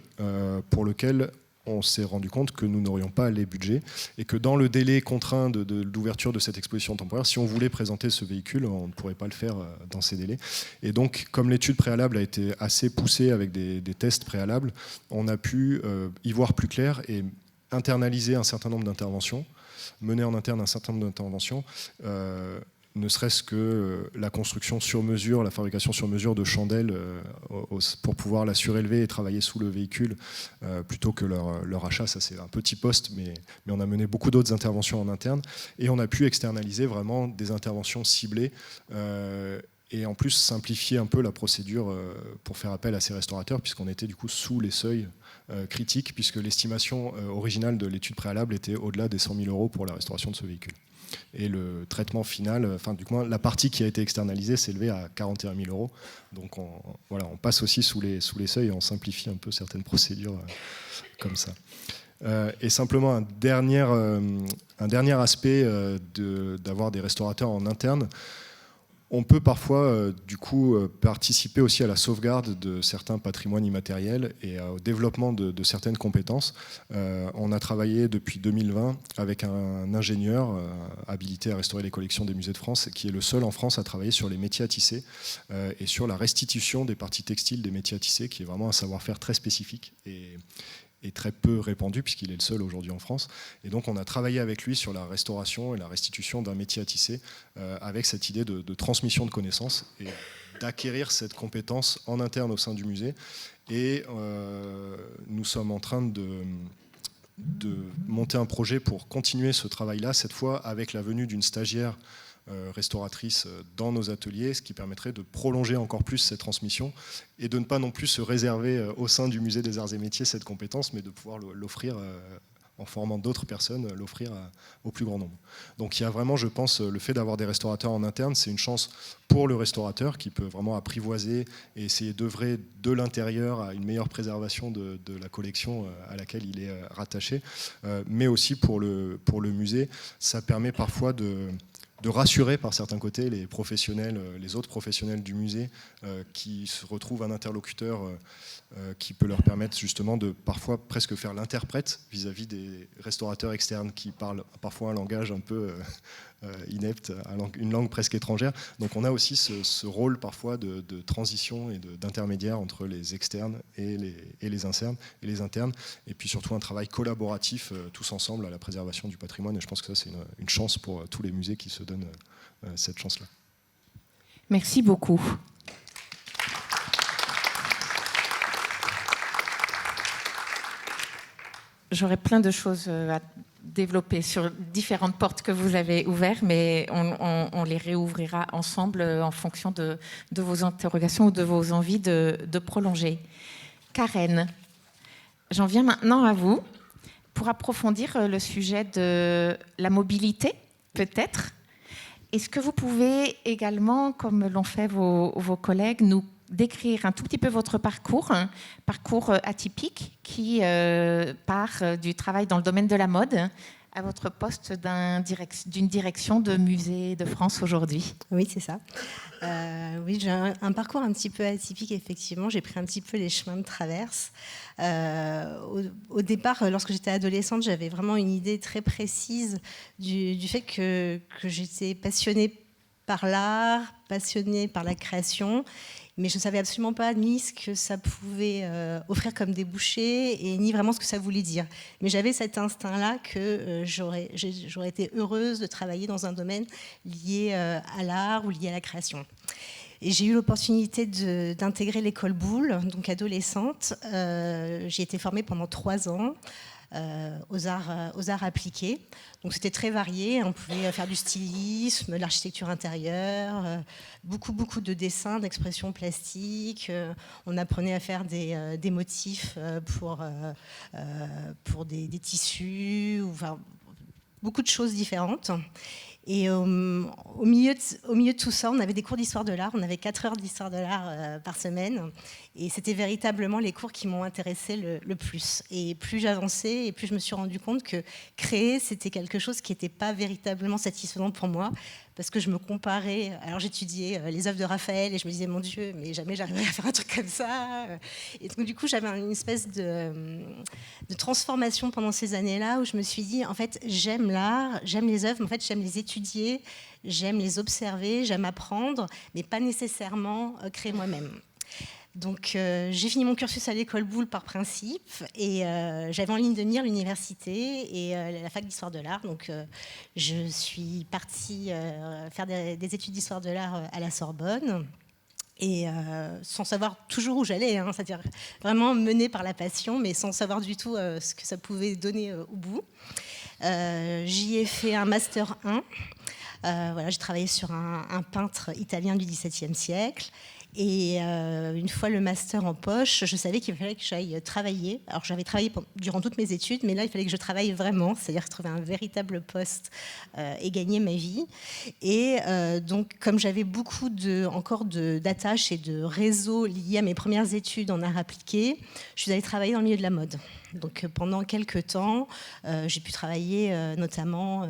pour lequel on s'est rendu compte que nous n'aurions pas les budgets et que dans le délai contraint d'ouverture de cette exposition temporaire, si on voulait présenter ce véhicule, on ne pourrait pas le faire dans ces délais. Et donc, comme l'étude préalable a été assez poussée avec des tests préalables, on a pu y voir plus clair et internaliser un certain nombre d'interventions, mener en interne un certain nombre d'interventions, ne serait-ce que la construction sur mesure, la fabrication sur mesure de chandelles pour pouvoir la surélever et travailler sous le véhicule plutôt que leur achat. Ça, c'est un petit poste, mais on a mené beaucoup d'autres interventions en interne et on a pu externaliser vraiment des interventions ciblées et en plus simplifier un peu la procédure pour faire appel à ces restaurateurs puisqu'on était du coup sous les seuils critiques puisque l'estimation originale de l'étude préalable était au-delà des 100 000 € pour la restauration de ce véhicule. Et le traitement final, enfin du moins la partie qui a été externalisée s'élevait à 41 000 €. Donc on passe aussi sous les seuils et on simplifie un peu certaines procédures comme ça. Et simplement un dernier aspect d'avoir des restaurateurs en interne. On peut parfois, participer aussi à la sauvegarde de certains patrimoines immatériels et au développement de certaines compétences. On a travaillé depuis 2020 avec un ingénieur habilité à restaurer les collections des musées de France, qui est le seul en France à travailler sur les métiers à tisser et sur la restitution des parties textiles des métiers à tisser, qui est vraiment un savoir-faire très spécifique et très peu répandu puisqu'il est le seul aujourd'hui en France. Et donc on a travaillé avec lui sur la restauration et la restitution d'un métier à tisser avec cette idée de transmission de connaissances et d'acquérir cette compétence en interne au sein du musée. Et nous sommes en train de monter un projet pour continuer ce travail-là, cette fois avec la venue d'une stagiaire restauratrice dans nos ateliers, ce qui permettrait de prolonger encore plus cette transmission et de ne pas non plus se réserver au sein du musée des arts et métiers cette compétence, mais de pouvoir l'offrir en formant d'autres personnes, l'offrir au plus grand nombre. Donc il y a vraiment, je pense, le fait d'avoir des restaurateurs en interne, c'est une chance pour le restaurateur qui peut vraiment apprivoiser et essayer d'œuvrer de l'intérieur à une meilleure préservation de la collection à laquelle il est rattaché, mais aussi pour le musée, ça permet parfois de rassurer par certains côtés les professionnels, les autres professionnels du musée qui se retrouvent un interlocuteur qui peut leur permettre justement de parfois presque faire l'interprète vis-à-vis des restaurateurs externes qui parlent parfois un langage un peu inepte, une langue presque étrangère. Donc on a aussi ce rôle parfois de transition et d'intermédiaire entre les externes et les internes, et puis surtout un travail collaboratif tous ensemble à la préservation du patrimoine. Et je pense que ça c'est une chance pour tous les musées qui se donnent cette chance-là. Merci beaucoup. J'aurais plein de choses à développer sur différentes portes que vous avez ouvertes, mais on les réouvrira ensemble en fonction de vos interrogations ou de vos envies de prolonger. Karen, j'en viens maintenant à vous pour approfondir le sujet de la mobilité, peut-être. Est-ce que vous pouvez également, comme l'ont fait vos collègues, nous décrire un tout petit peu votre parcours, un parcours atypique qui part du travail dans le domaine de la mode à votre poste d'une direction de musée de France aujourd'hui. Oui, c'est ça. Oui, j'ai un parcours un petit peu atypique, effectivement. J'ai pris un petit peu les chemins de traverse. Au départ, lorsque j'étais adolescente, j'avais vraiment une idée très précise du fait que j'étais passionnée par l'art, passionnée par la création, mais je ne savais absolument pas ni ce que ça pouvait offrir comme débouché et ni vraiment ce que ça voulait dire. Mais j'avais cet instinct-là que j'aurais été heureuse de travailler dans un domaine lié à l'art ou lié à la création. Et j'ai eu l'opportunité d'intégrer l'école Boulle, donc adolescente. J'ai été formée pendant 3 ans. Aux arts appliqués. Donc c'était très varié. On pouvait faire du stylisme, de l'architecture intérieure, beaucoup de dessins, d'expressions plastiques. On apprenait à faire des motifs pour des tissus, enfin, beaucoup de choses différentes. Et au milieu de tout ça, on avait des cours d'histoire de l'art. On avait 4 heures d'histoire de l'art par semaine. Et c'était véritablement les cours qui m'ont intéressée le plus. Et plus j'avançais, et plus je me suis rendu compte que créer, c'était quelque chose qui n'était pas véritablement satisfaisant pour moi. Parce que je me comparais. Alors j'étudiais les œuvres de Raphaël et je me disais, mon Dieu, mais jamais j'arriverai à faire un truc comme ça. Et donc du coup, j'avais une espèce de transformation pendant ces années-là où je me suis dit, en fait, j'aime l'art, j'aime les œuvres, mais en fait, j'aime les étudier, j'aime les observer, j'aime apprendre, mais pas nécessairement créer moi-même. Donc j'ai fini mon cursus à l'école Boulle par principe et j'avais en ligne de mire l'université et la fac d'histoire de l'art. Donc je suis partie faire des études d'histoire de l'art à la Sorbonne. Et sans savoir toujours où j'allais, hein, c'est-à-dire vraiment menée par la passion, mais sans savoir du tout ce que ça pouvait donner au bout. J'y ai fait un master 1. Voilà, j'ai travaillé sur un peintre italien du XVIIe siècle. Et une fois le master en poche, je savais qu'il fallait que j'aille travailler. Alors j'avais travaillé durant toutes mes études, mais là il fallait que je travaille vraiment, c'est-à-dire trouver un véritable poste et gagner ma vie. Et donc comme j'avais beaucoup encore d'attaches et de réseaux liés à mes premières études en art appliqué, je suis allée travailler dans le milieu de la mode. Donc pendant quelques temps, j'ai pu travailler notamment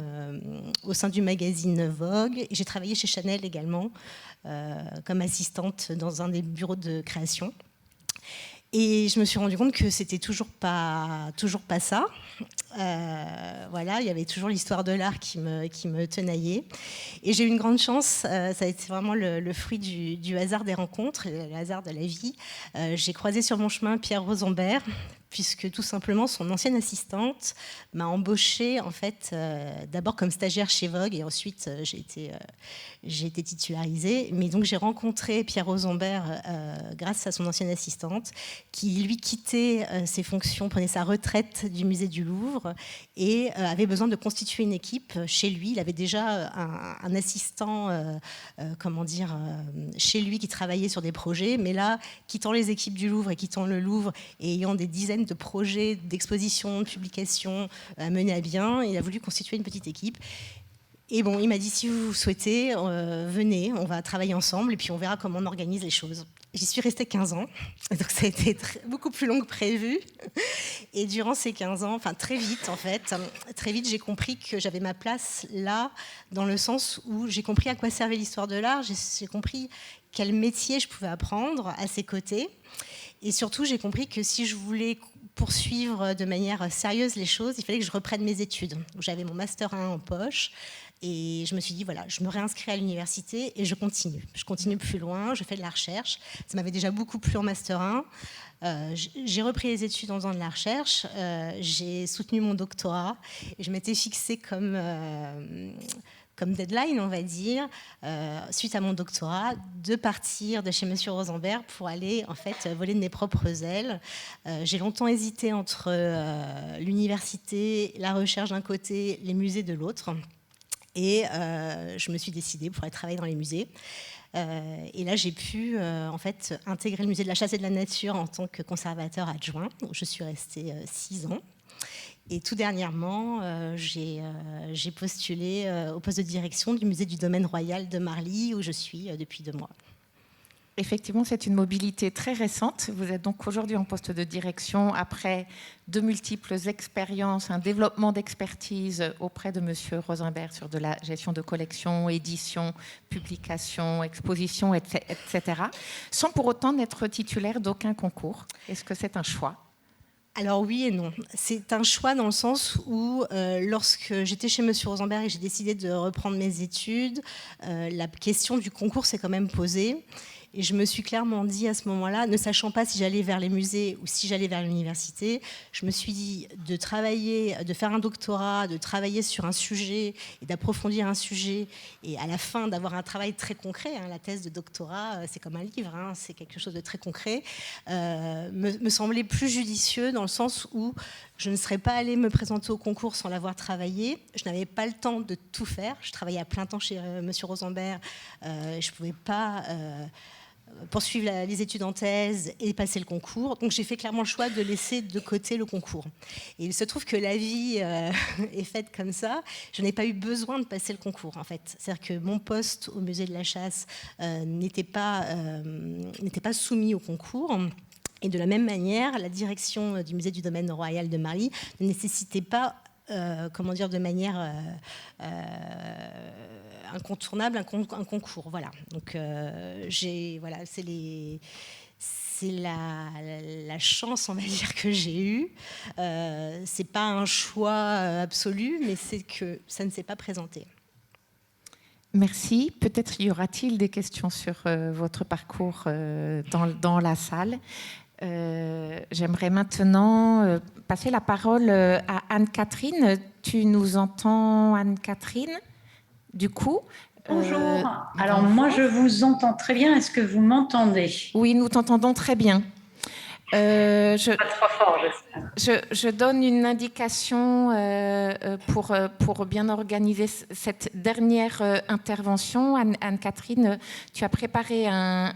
au sein du magazine Vogue. Et j'ai travaillé chez Chanel également, comme assistante dans un des bureaux de création. Et je me suis rendu compte que c'était toujours pas ça. Voilà, il y avait toujours l'histoire de l'art qui me tenaillait. Et j'ai eu une grande chance, ça a été vraiment le fruit du hasard des rencontres, le hasard de la vie. J'ai croisé sur mon chemin Pierre Rosenberg, puisque tout simplement son ancienne assistante m'a embauchée en fait d'abord comme stagiaire chez Vogue et ensuite j'ai été titularisée. Mais donc j'ai rencontré Pierre Rosenberg grâce à son ancienne assistante qui lui quittait ses fonctions, prenait sa retraite du musée du Louvre et avait besoin de constituer une équipe chez lui. Il avait déjà un assistant chez lui qui travaillait sur des projets, mais là, quittant les équipes du Louvre et quittant le Louvre et ayant des dizaines de projets d'expositions, de publications à mener à bien, il a voulu constituer une petite équipe. Et bon, il m'a dit, si vous souhaitez, venez, on va travailler ensemble et puis on verra comment on organise les choses. J'y suis restée 15 ans, donc ça a été beaucoup plus long que prévu. Et durant ces 15 ans, enfin très vite en fait, j'ai compris que j'avais ma place là, dans le sens où j'ai compris à quoi servait l'histoire de l'art, j'ai compris quel métier je pouvais apprendre à ses côtés. Et surtout, j'ai compris que si je voulais poursuivre de manière sérieuse les choses, il fallait que je reprenne mes études. J'avais mon master 1 en poche. Et je me suis dit, voilà, je me réinscris à l'université et je continue. Je continue plus loin, je fais de la recherche. Ça m'avait déjà beaucoup plu en Master 1. J'ai repris les études en faisant de la recherche. J'ai soutenu mon doctorat. Et je m'étais fixée comme deadline, on va dire, suite à mon doctorat, de partir de chez Monsieur Rosenberg pour aller, en fait, voler de mes propres ailes. J'ai longtemps hésité entre l'université, la recherche d'un côté, les musées de l'autre. Et je me suis décidée pour aller travailler dans les musées. Et là, j'ai pu en fait intégrer le musée de la chasse et de la nature en tant que conservateur adjoint. Donc, je suis restée 6 ans. Et tout dernièrement, j'ai postulé au poste de direction du musée du domaine royal de Marly, où je suis depuis 2 mois. Effectivement, c'est une mobilité très récente. Vous êtes donc aujourd'hui en poste de direction après de multiples expériences, un développement d'expertise auprès de Monsieur Rosenberg sur de la gestion de collection, édition, publication, exposition, etc., sans pour autant n'être titulaire d'aucun concours. Est-ce que c'est un choix ? Alors oui et non. C'est un choix dans le sens où lorsque j'étais chez Monsieur Rosenberg et j'ai décidé de reprendre mes études, la question du concours s'est quand même posée. Et je me suis clairement dit à ce moment-là, ne sachant pas si j'allais vers les musées ou si j'allais vers l'université, je me suis dit de travailler, de faire un doctorat, de travailler sur un sujet et d'approfondir un sujet et à la fin d'avoir un travail très concret. La thèse de doctorat, c'est comme un livre, c'est quelque chose de très concret, me semblait plus judicieux dans le sens où je ne serais pas allée me présenter au concours sans l'avoir travaillé. Je n'avais pas le temps de tout faire. Je travaillais à plein temps chez Monsieur Rosenberg. Je ne pouvais pas poursuivre les études en thèse et passer le concours. Donc j'ai fait clairement le choix de laisser de côté le concours. Et il se trouve que la vie est faite comme ça. Je n'ai pas eu besoin de passer le concours, en fait. C'est-à-dire que mon poste au musée de la Chasse n'était pas soumis au concours. Et de la même manière, la direction du musée du domaine royal de Marly ne nécessitait pas, de manière incontournable, un concours. Voilà. Donc, c'est la chance, on va dire, que j'ai eue. C'est pas un choix absolu, mais c'est que ça ne s'est pas présenté. Merci. Peut-être y aura-t-il des questions sur votre parcours dans la salle. J'aimerais maintenant passer la parole à Anne-Catherine. Tu nous entends, Anne-Catherine, du coup? Bonjour. Alors moi, je vous entends très bien. Est-ce que vous m'entendez? Oui, nous t'entendons très bien. Pas trop fort, j'espère. Je donne une indication pour bien organiser cette dernière intervention. Anne-Catherine, tu as préparé un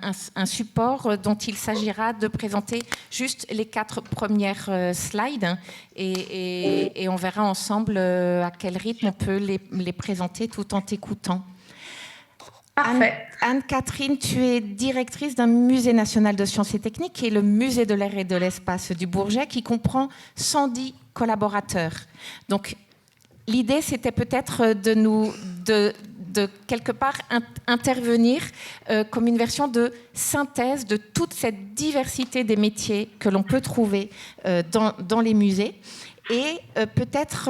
support dont il s'agira de présenter juste les 4 premières slides et on verra ensemble à quel rythme on peut les présenter tout en t'écoutant. Parfait. Anne-Catherine, tu es directrice d'un musée national de sciences et techniques qui est le musée de l'air et de l'espace du Bourget, qui comprend 110 collaborateurs. Donc, l'idée, c'était peut-être de quelque part intervenir comme une version de synthèse de toute cette diversité des métiers que l'on peut trouver dans les musées. Et peut-être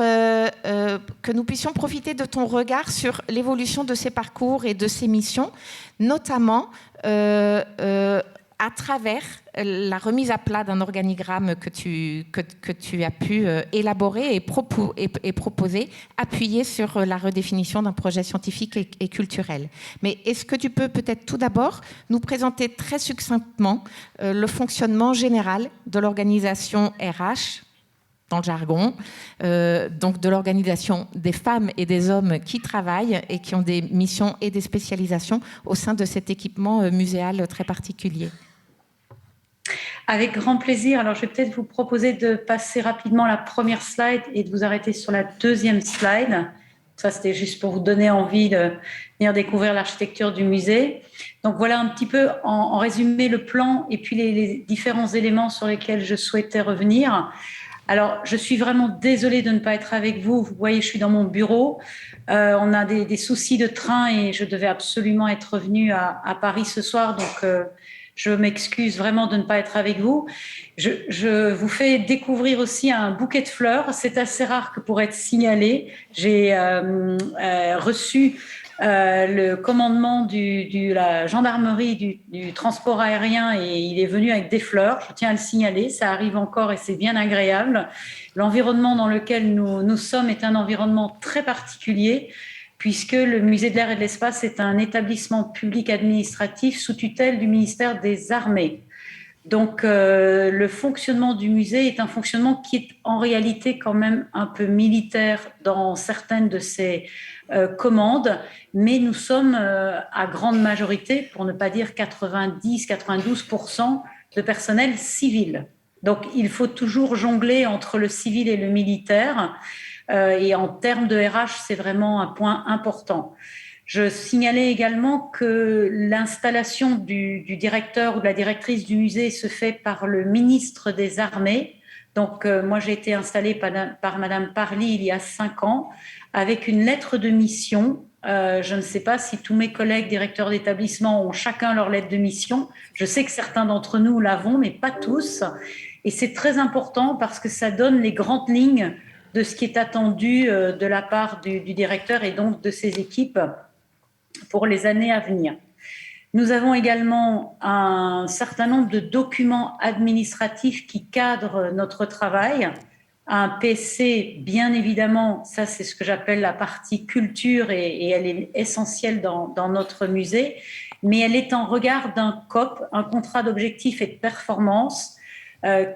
que nous puissions profiter de ton regard sur l'évolution de ces parcours et de ces missions, notamment à travers la remise à plat d'un organigramme que tu as pu élaborer et proposer, appuyé sur la redéfinition d'un projet scientifique et culturel. Mais est-ce que tu peux peut-être tout d'abord nous présenter très succinctement le fonctionnement général de l'organisation RH, dans le jargon, donc de l'organisation des femmes et des hommes qui travaillent et qui ont des missions et des spécialisations au sein de cet équipement muséal très particulier. Avec grand plaisir. Alors, je vais peut-être vous proposer de passer rapidement la première slide et de vous arrêter sur la deuxième slide. Ça, c'était juste pour vous donner envie de venir découvrir l'architecture du musée. Donc, voilà un petit peu en résumé le plan et puis les différents éléments sur lesquels je souhaitais revenir. Alors, je suis vraiment désolée de ne pas être avec vous. Vous voyez, je suis dans mon bureau. On a des soucis de train et je devais absolument être revenue à Paris ce soir. Donc, je m'excuse vraiment de ne pas être avec vous. Je vous fais découvrir aussi un bouquet de fleurs. C'est assez rare que pour être signalé. J'ai reçu le commandement de la gendarmerie du transport aérien et il est venu avec des fleurs. Je tiens à le signaler, ça arrive encore et c'est bien agréable. L'environnement dans lequel nous sommes est un environnement très particulier puisque le musée de l'air et de l'espace est un établissement public administratif sous tutelle du ministère des Armées. Donc, le fonctionnement du musée est un fonctionnement qui est en réalité quand même un peu militaire dans certaines de ses commandes, mais nous sommes à grande majorité, pour ne pas dire 90-92% de personnel civil. Donc, il faut toujours jongler entre le civil et le militaire. Et en termes de RH, c'est vraiment un point important. Je signalais également que l'installation du directeur ou de la directrice du musée se fait par le ministre des Armées. Donc, moi, j'ai été installée par Madame Parly il y a 5 ans avec une lettre de mission. Je ne sais pas si tous mes collègues directeurs d'établissement ont chacun leur lettre de mission. Je sais que certains d'entre nous l'avons, mais pas tous. Et c'est très important parce que ça donne les grandes lignes de ce qui est attendu de la part du directeur et donc de ses équipes pour les années à venir. Nous avons également un certain nombre de documents administratifs qui cadrent notre travail. Un PC, bien évidemment, ça c'est ce que j'appelle la partie culture et elle est essentielle dans notre musée, mais elle est en regard d'un COP, un contrat d'objectifs et de performance,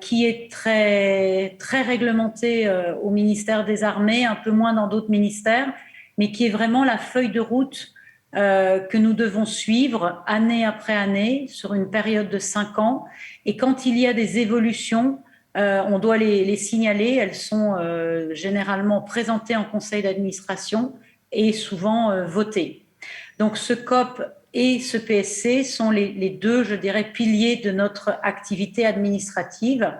qui est très, très réglementé au ministère des Armées, un peu moins dans d'autres ministères, mais qui est vraiment la feuille de route que nous devons suivre année après année sur une période de 5 ans. Et quand il y a des évolutions, on doit les signaler. Elles sont généralement présentées en conseil d'administration et souvent votées. Donc ce COP et ce PSC sont les deux, je dirais, piliers de notre activité administrative.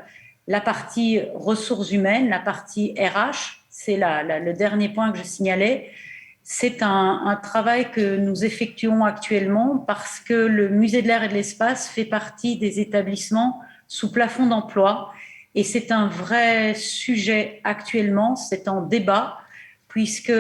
La partie ressources humaines, la partie RH, c'est le dernier point que je signalais. C'est un travail que nous effectuons actuellement parce que le Musée de l'air et de l'espace fait partie des établissements sous plafond d'emploi. Et c'est un vrai sujet actuellement, c'est en débat, puisque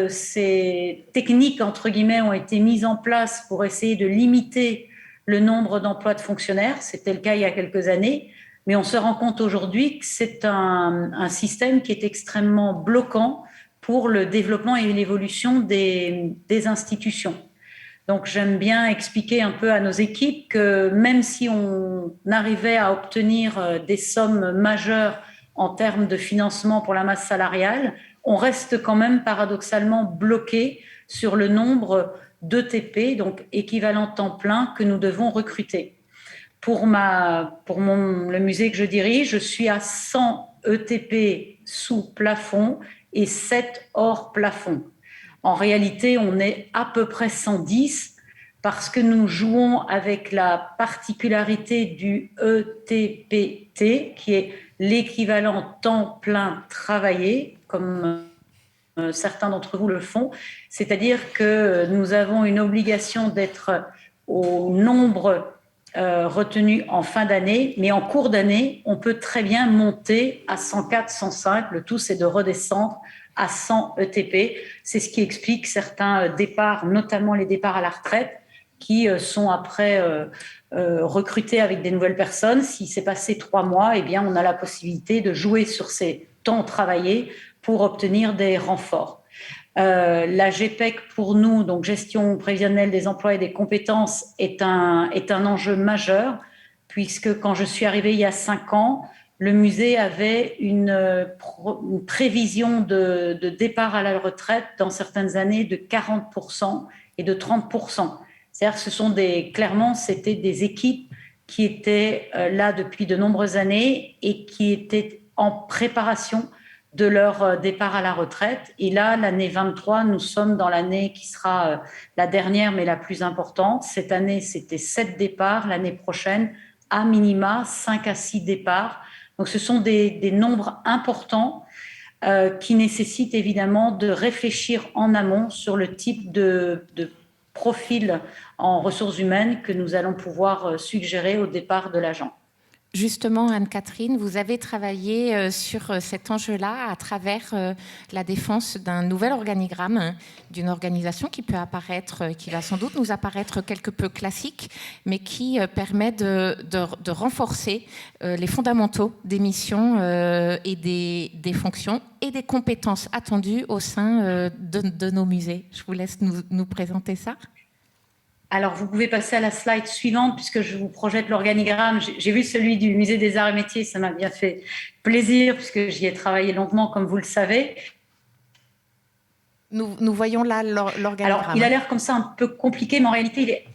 ces techniques, entre guillemets, ont été mises en place pour essayer de limiter le nombre d'emplois de fonctionnaires. C'était le cas il y a quelques années, mais on se rend compte aujourd'hui que c'est un système qui est extrêmement bloquant pour le développement et l'évolution des institutions. Donc j'aime bien expliquer un peu à nos équipes que même si on arrivait à obtenir des sommes majeures en termes de financement pour la masse salariale, on reste quand même paradoxalement bloqué sur le nombre d'ETP, donc équivalent temps plein, que nous devons recruter. Pour le musée que je dirige, je suis à 100 ETP sous plafond et 7 hors plafond. En réalité, on est à peu près 110 parce que nous jouons avec la particularité du ETPT, qui est l'équivalent temps plein travaillé, comme certains d'entre vous le font. C'est-à-dire que nous avons une obligation d'être au nombre retenu en fin d'année, mais en cours d'année, on peut très bien monter à 104, 105. Le tout, c'est de redescendre à 100 ETP. C'est ce qui explique certains départs, notamment les départs à la retraite, qui sont après recrutés avec des nouvelles personnes. S'il s'est passé 3 mois, eh bien, on a la possibilité de jouer sur ces temps travaillés pour obtenir des renforts. La GPEC pour nous, donc gestion prévisionnelle des emplois et des compétences, est un enjeu majeur, puisque quand je suis arrivée il y a 5 ans, le musée avait une prévision de départ à la retraite dans certaines années de 40% et de 30%. C'est-à-dire que clairement, c'était des équipes qui étaient là depuis de nombreuses années et qui étaient en préparation de leur départ à la retraite. Et là, l'année 23, nous sommes dans l'année qui sera la dernière, mais la plus importante. Cette année, c'était 7 départs. L'année prochaine, à minima, 5 à 6 départs. Donc, ce sont des nombres importants qui nécessitent évidemment de réfléchir en amont sur le type de profil en ressources humaines que nous allons pouvoir suggérer au départ de l'agent. Justement, Anne-Catherine, vous avez travaillé sur cet enjeu-là à travers la défense d'un nouvel organigramme, d'une organisation qui peut apparaître, qui va sans doute nous apparaître quelque peu classique, mais qui permet de renforcer les fondamentaux des missions et des fonctions et des compétences attendues au sein de nos musées. Je vous laisse nous présenter ça. Alors, vous pouvez passer à la slide suivante puisque je vous projette l'organigramme. J'ai vu celui du Musée des Arts et Métiers, ça m'a bien fait plaisir puisque j'y ai travaillé longuement, comme vous le savez. Nous voyons là l'organigramme. Alors, il a l'air comme ça un peu compliqué, mais en réalité,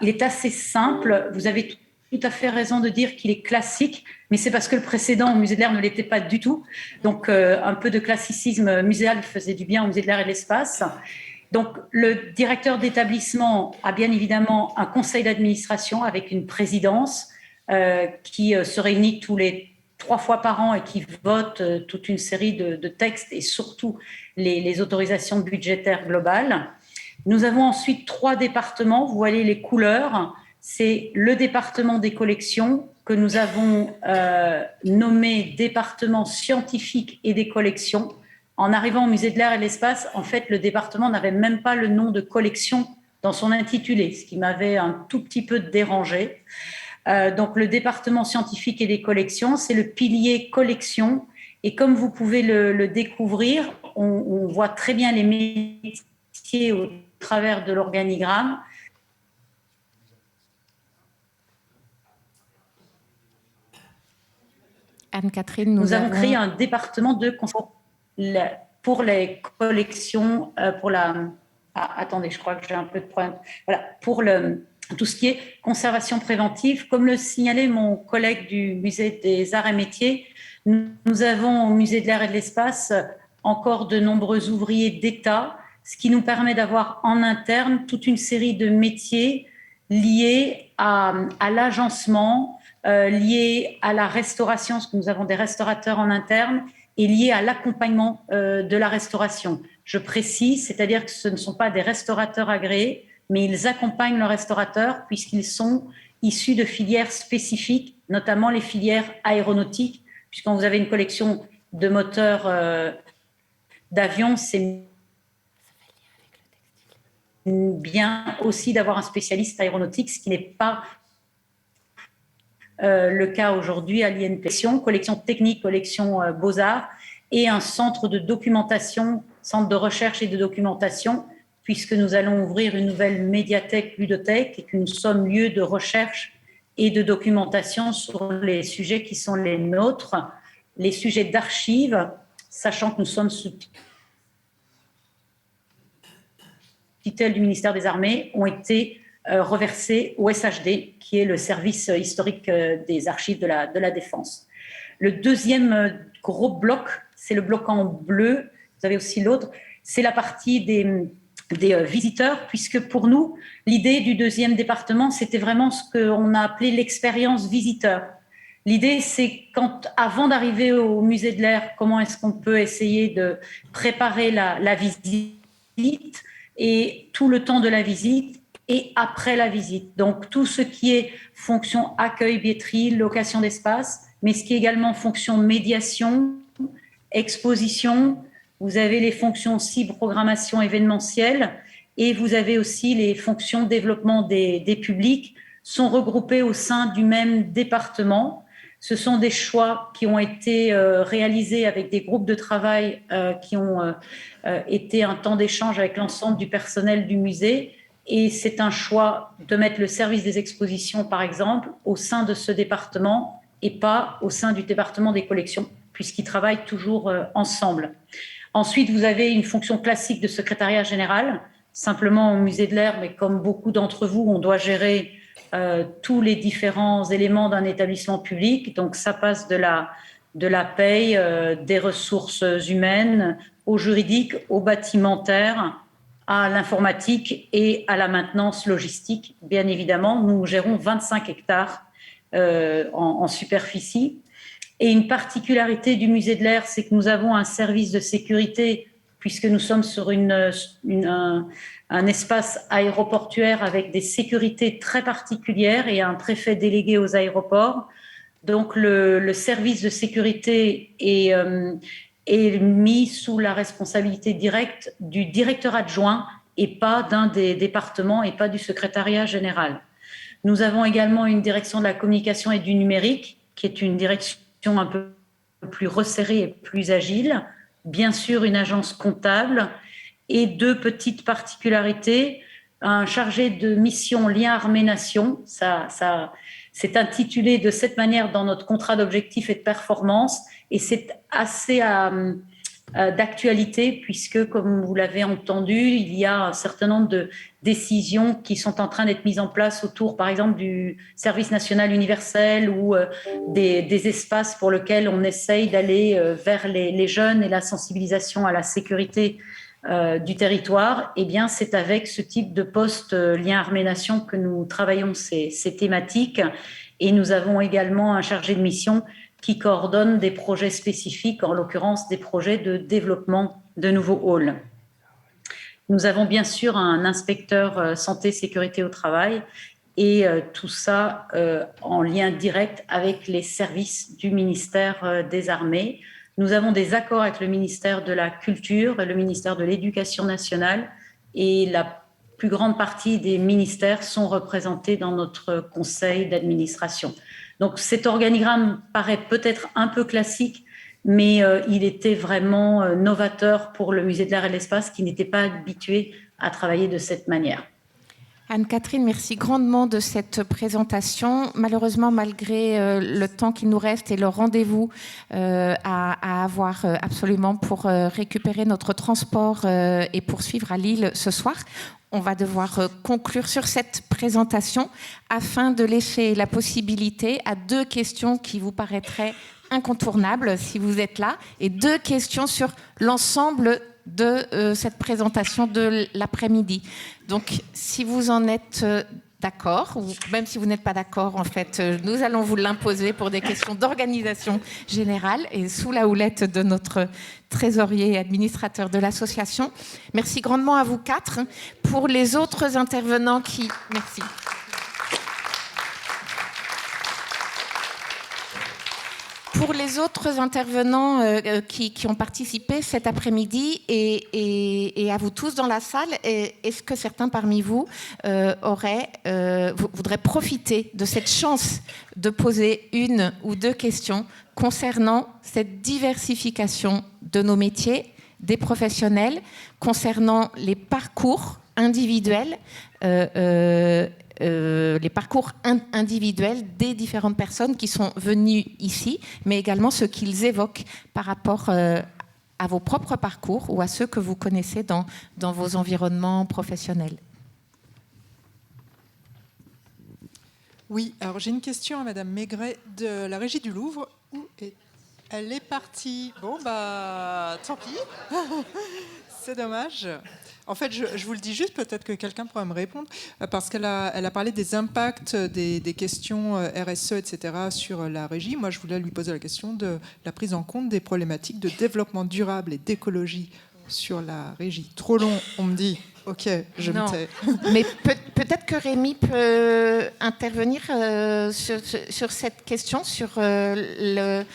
il est assez simple. Vous avez tout à fait raison de dire qu'il est classique, mais c'est parce que le précédent au Musée de l'Air ne l'était pas du tout. Donc, un peu de classicisme muséal faisait du bien au Musée de l'Air et de l'Espace. Donc, le directeur d'établissement a bien évidemment un conseil d'administration avec une présidence qui se réunit tous les 3 fois par an et qui vote toute une série de textes et surtout les autorisations budgétaires globales. Nous avons ensuite 3 départements. Vous voyez les couleurs. C'est le département des collections que nous avons nommé département scientifique et des collections. En arrivant au musée de l'Air et de l'Espace, en fait, le département n'avait même pas le nom de collection dans son intitulé, ce qui m'avait un tout petit peu dérangé. Donc, le département scientifique et des collections, c'est le pilier collection. Et comme vous pouvez le découvrir, on voit très bien les métiers au travers de l'organigramme. Anne-Catherine, nous avons créé un département pour les collections, attendez, je crois que j'ai un peu de problème. Voilà, pour tout ce qui est conservation préventive. Comme le signalait mon collègue du musée des Arts et Métiers, nous avons au musée de l'Air et de l'Espace encore de nombreux ouvriers d'État, ce qui nous permet d'avoir en interne toute une série de métiers liés à l'agencement, liés à la restauration, parce que nous avons des restaurateurs en interne, et liés à l'accompagnement de la restauration. Je précise, c'est-à-dire que ce ne sont pas des restaurateurs agréés, mais ils accompagnent le restaurateur puisqu'ils sont issus de filières spécifiques, notamment les filières aéronautiques, puisque quand vous avez une collection de moteurs d'avion, c'est bien aussi d'avoir un spécialiste aéronautique, ce qui n'est pas le cas aujourd'hui à l'INP. Collection technique, collection Beaux-Arts et un centre de documentation, centre de recherche et de documentation, puisque nous allons ouvrir une nouvelle médiathèque ludothèque et que nous sommes lieu de recherche et de documentation sur les sujets qui sont les nôtres, les sujets d'archives, sachant que nous sommes sous tutelle du ministère des Armées, ont été reversés au SHD, qui est le service historique des archives de la Défense. Le deuxième gros bloc, c'est le bloc en bleu, vous avez aussi l'autre, c'est la partie des visiteurs, puisque pour nous, l'idée du deuxième département, c'était vraiment ce qu'on a appelé l'expérience visiteur. L'idée, c'est avant d'arriver au musée de l'Air, comment est-ce qu'on peut essayer de préparer la visite et tout le temps de la visite et après la visite. Donc, tout ce qui est fonction accueil, billetterie, location d'espace, mais ce qui est également fonction médiation, exposition. Vous avez les fonctions aussi programmation événementielle et vous avez aussi les fonctions développement des publics sont regroupées au sein du même département. Ce sont des choix qui ont été réalisés avec des groupes de travail qui ont été un temps d'échange avec l'ensemble du personnel du musée. Et c'est un choix de mettre le service des expositions, par exemple, au sein de ce département et pas au sein du département des collections, puisqu'ils travaillent toujours ensemble. Ensuite, vous avez une fonction classique de secrétariat général, simplement au musée de l'Air, mais comme beaucoup d'entre vous, on doit gérer tous les différents éléments d'un établissement public. Donc, ça passe de la paye, des ressources humaines, au juridique, au bâtimentaire, à l'informatique et à la maintenance logistique. Bien évidemment, nous gérons 25 hectares en superficie. Et une particularité du musée de l'Air, c'est que nous avons un service de sécurité, puisque nous sommes sur un espace aéroportuaire avec des sécurités très particulières et un préfet délégué aux aéroports. Donc, le service de sécurité est mis sous la responsabilité directe du directeur adjoint et pas d'un des départements et pas du secrétariat général. Nous avons également une direction de la communication et du numérique, qui est une direction un peu plus resserrée et plus agile. Bien sûr, une agence comptable et 2 petites particularités. Un chargé de mission lien armée-nation, c'est intitulé de cette manière dans notre contrat d'objectifs et de performance et c'est assez d'actualité puisque, comme vous l'avez entendu, il y a un certain nombre de décisions qui sont en train d'être mises en place autour, par exemple, du service national universel ou des espaces pour lesquels on essaye d'aller vers les jeunes et la sensibilisation à la sécurité du territoire, eh bien, c'est avec ce type de poste lien armée-nation que nous travaillons ces thématiques. Et nous avons également un chargé de mission qui coordonne des projets spécifiques, en l'occurrence des projets de développement de nouveaux halls. Nous avons bien sûr un inspecteur santé-sécurité au travail et tout ça en lien direct avec les services du ministère des Armées. Nous avons des accords avec le ministère de la Culture et le ministère de l'Éducation nationale et la plus grande partie des ministères sont représentés dans notre conseil d'administration. Donc cet organigramme paraît peut-être un peu classique, mais il était vraiment novateur pour le Musée de l'Air et de l'Espace qui n'était pas habitué à travailler de cette manière. Anne-Catherine, merci grandement de cette présentation. Malheureusement, malgré le temps qu'il nous reste et le rendez-vous à avoir absolument pour récupérer notre transport et poursuivre à Lille ce soir, on va devoir conclure sur cette présentation afin de laisser la possibilité à 2 questions qui vous paraîtraient incontournables si vous êtes là et 2 questions sur l'ensemble de cette présentation de l'après-midi. Donc, si vous en êtes d'accord, ou même si vous n'êtes pas d'accord, en fait, nous allons vous l'imposer pour des questions d'organisation générale et sous la houlette de notre trésorier et administrateur de l'association. Merci grandement à vous 4. Pour les autres intervenants qui... Merci. Pour les autres intervenants qui ont participé cet après-midi et à vous tous dans la salle, est-ce que certains parmi vous voudraient profiter de cette chance de poser 1 ou 2 questions concernant cette diversification de nos métiers, des professionnels, concernant les parcours individuels les parcours individuels des différentes personnes qui sont venues ici, mais également ce qu'ils évoquent par rapport à vos propres parcours ou à ceux que vous connaissez dans vos environnements professionnels. Oui, alors j'ai une question à Madame Maigret de la Régie du Louvre. Où elle est partie. Bon, bah, tant pis. C'est dommage. En fait, je vous le dis juste, peut-être que quelqu'un pourra me répondre, parce qu'elle a parlé des impacts des questions RSE, etc., sur la régie. Moi, je voulais lui poser la question de la prise en compte des problématiques de développement durable et d'écologie sur la régie. Trop long, on me dit. Ok, je me tais. Mais peut-être que Rémi peut intervenir sur cette question, sur les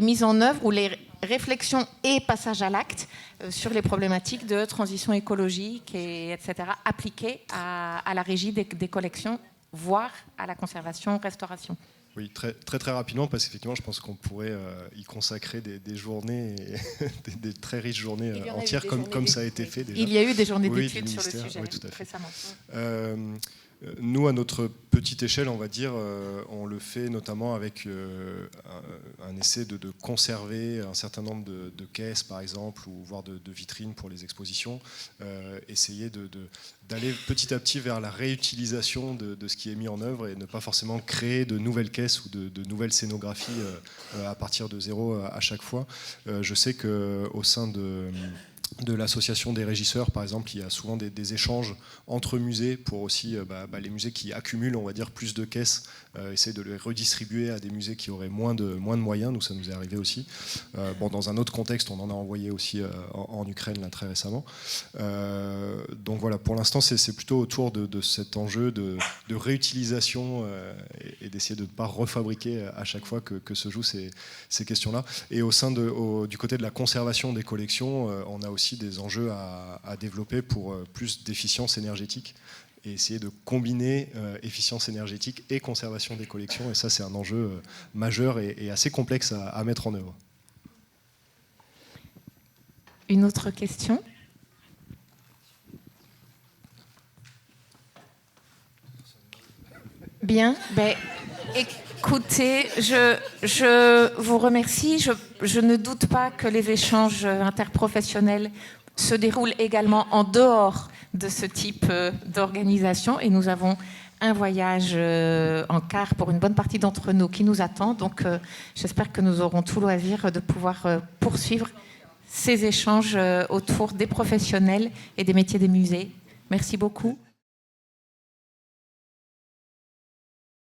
mises en œuvre ou les réflexions et passages à l'acte sur les problématiques de transition écologique, etc., appliquées à la régie des collections, voire à la conservation-restauration. Oui, très rapidement, parce qu'effectivement, je pense qu'on pourrait y consacrer des journées, des très riches journées entières, comme ça a été fait déjà. Il y a eu des journées d'études sur le sujet récemment. Nous, à notre petite échelle, on va dire, on le fait notamment avec un essai de conserver un certain nombre de caisses, par exemple, ou voire de vitrines pour les expositions, essayer d'aller petit à petit vers la réutilisation de ce qui est mis en œuvre et ne pas forcément créer de nouvelles caisses ou de nouvelles scénographies à partir de zéro à chaque fois. Je sais qu'au sein de l'association des régisseurs, par exemple, il y a souvent des échanges entre musées pour aussi les musées qui accumulent, on va dire, plus de caisses, essayer de les redistribuer à des musées qui auraient moins de moyens. Nous, ça nous est arrivé aussi. Dans un autre contexte, on en a envoyé aussi en Ukraine là, très récemment. Donc voilà, pour l'instant, c'est plutôt autour de cet enjeu de réutilisation et d'essayer de ne pas refabriquer à chaque fois que se jouent ces questions-là. Et au sein du côté de la conservation des collections, on a aussi des enjeux à développer pour plus d'efficience énergétique et essayer de combiner efficience énergétique et conservation des collections. Et ça, c'est un enjeu majeur et assez complexe à mettre en œuvre. Une autre question ? Bien. Écoutez, je vous remercie. Je ne doute pas que les échanges interprofessionnels se déroulent également en dehors de ce type d'organisation. Et nous avons un voyage en car pour une bonne partie d'entre nous qui nous attend. Donc, j'espère que nous aurons tout loisir de pouvoir poursuivre ces échanges autour des professionnels et des métiers des musées. Merci beaucoup.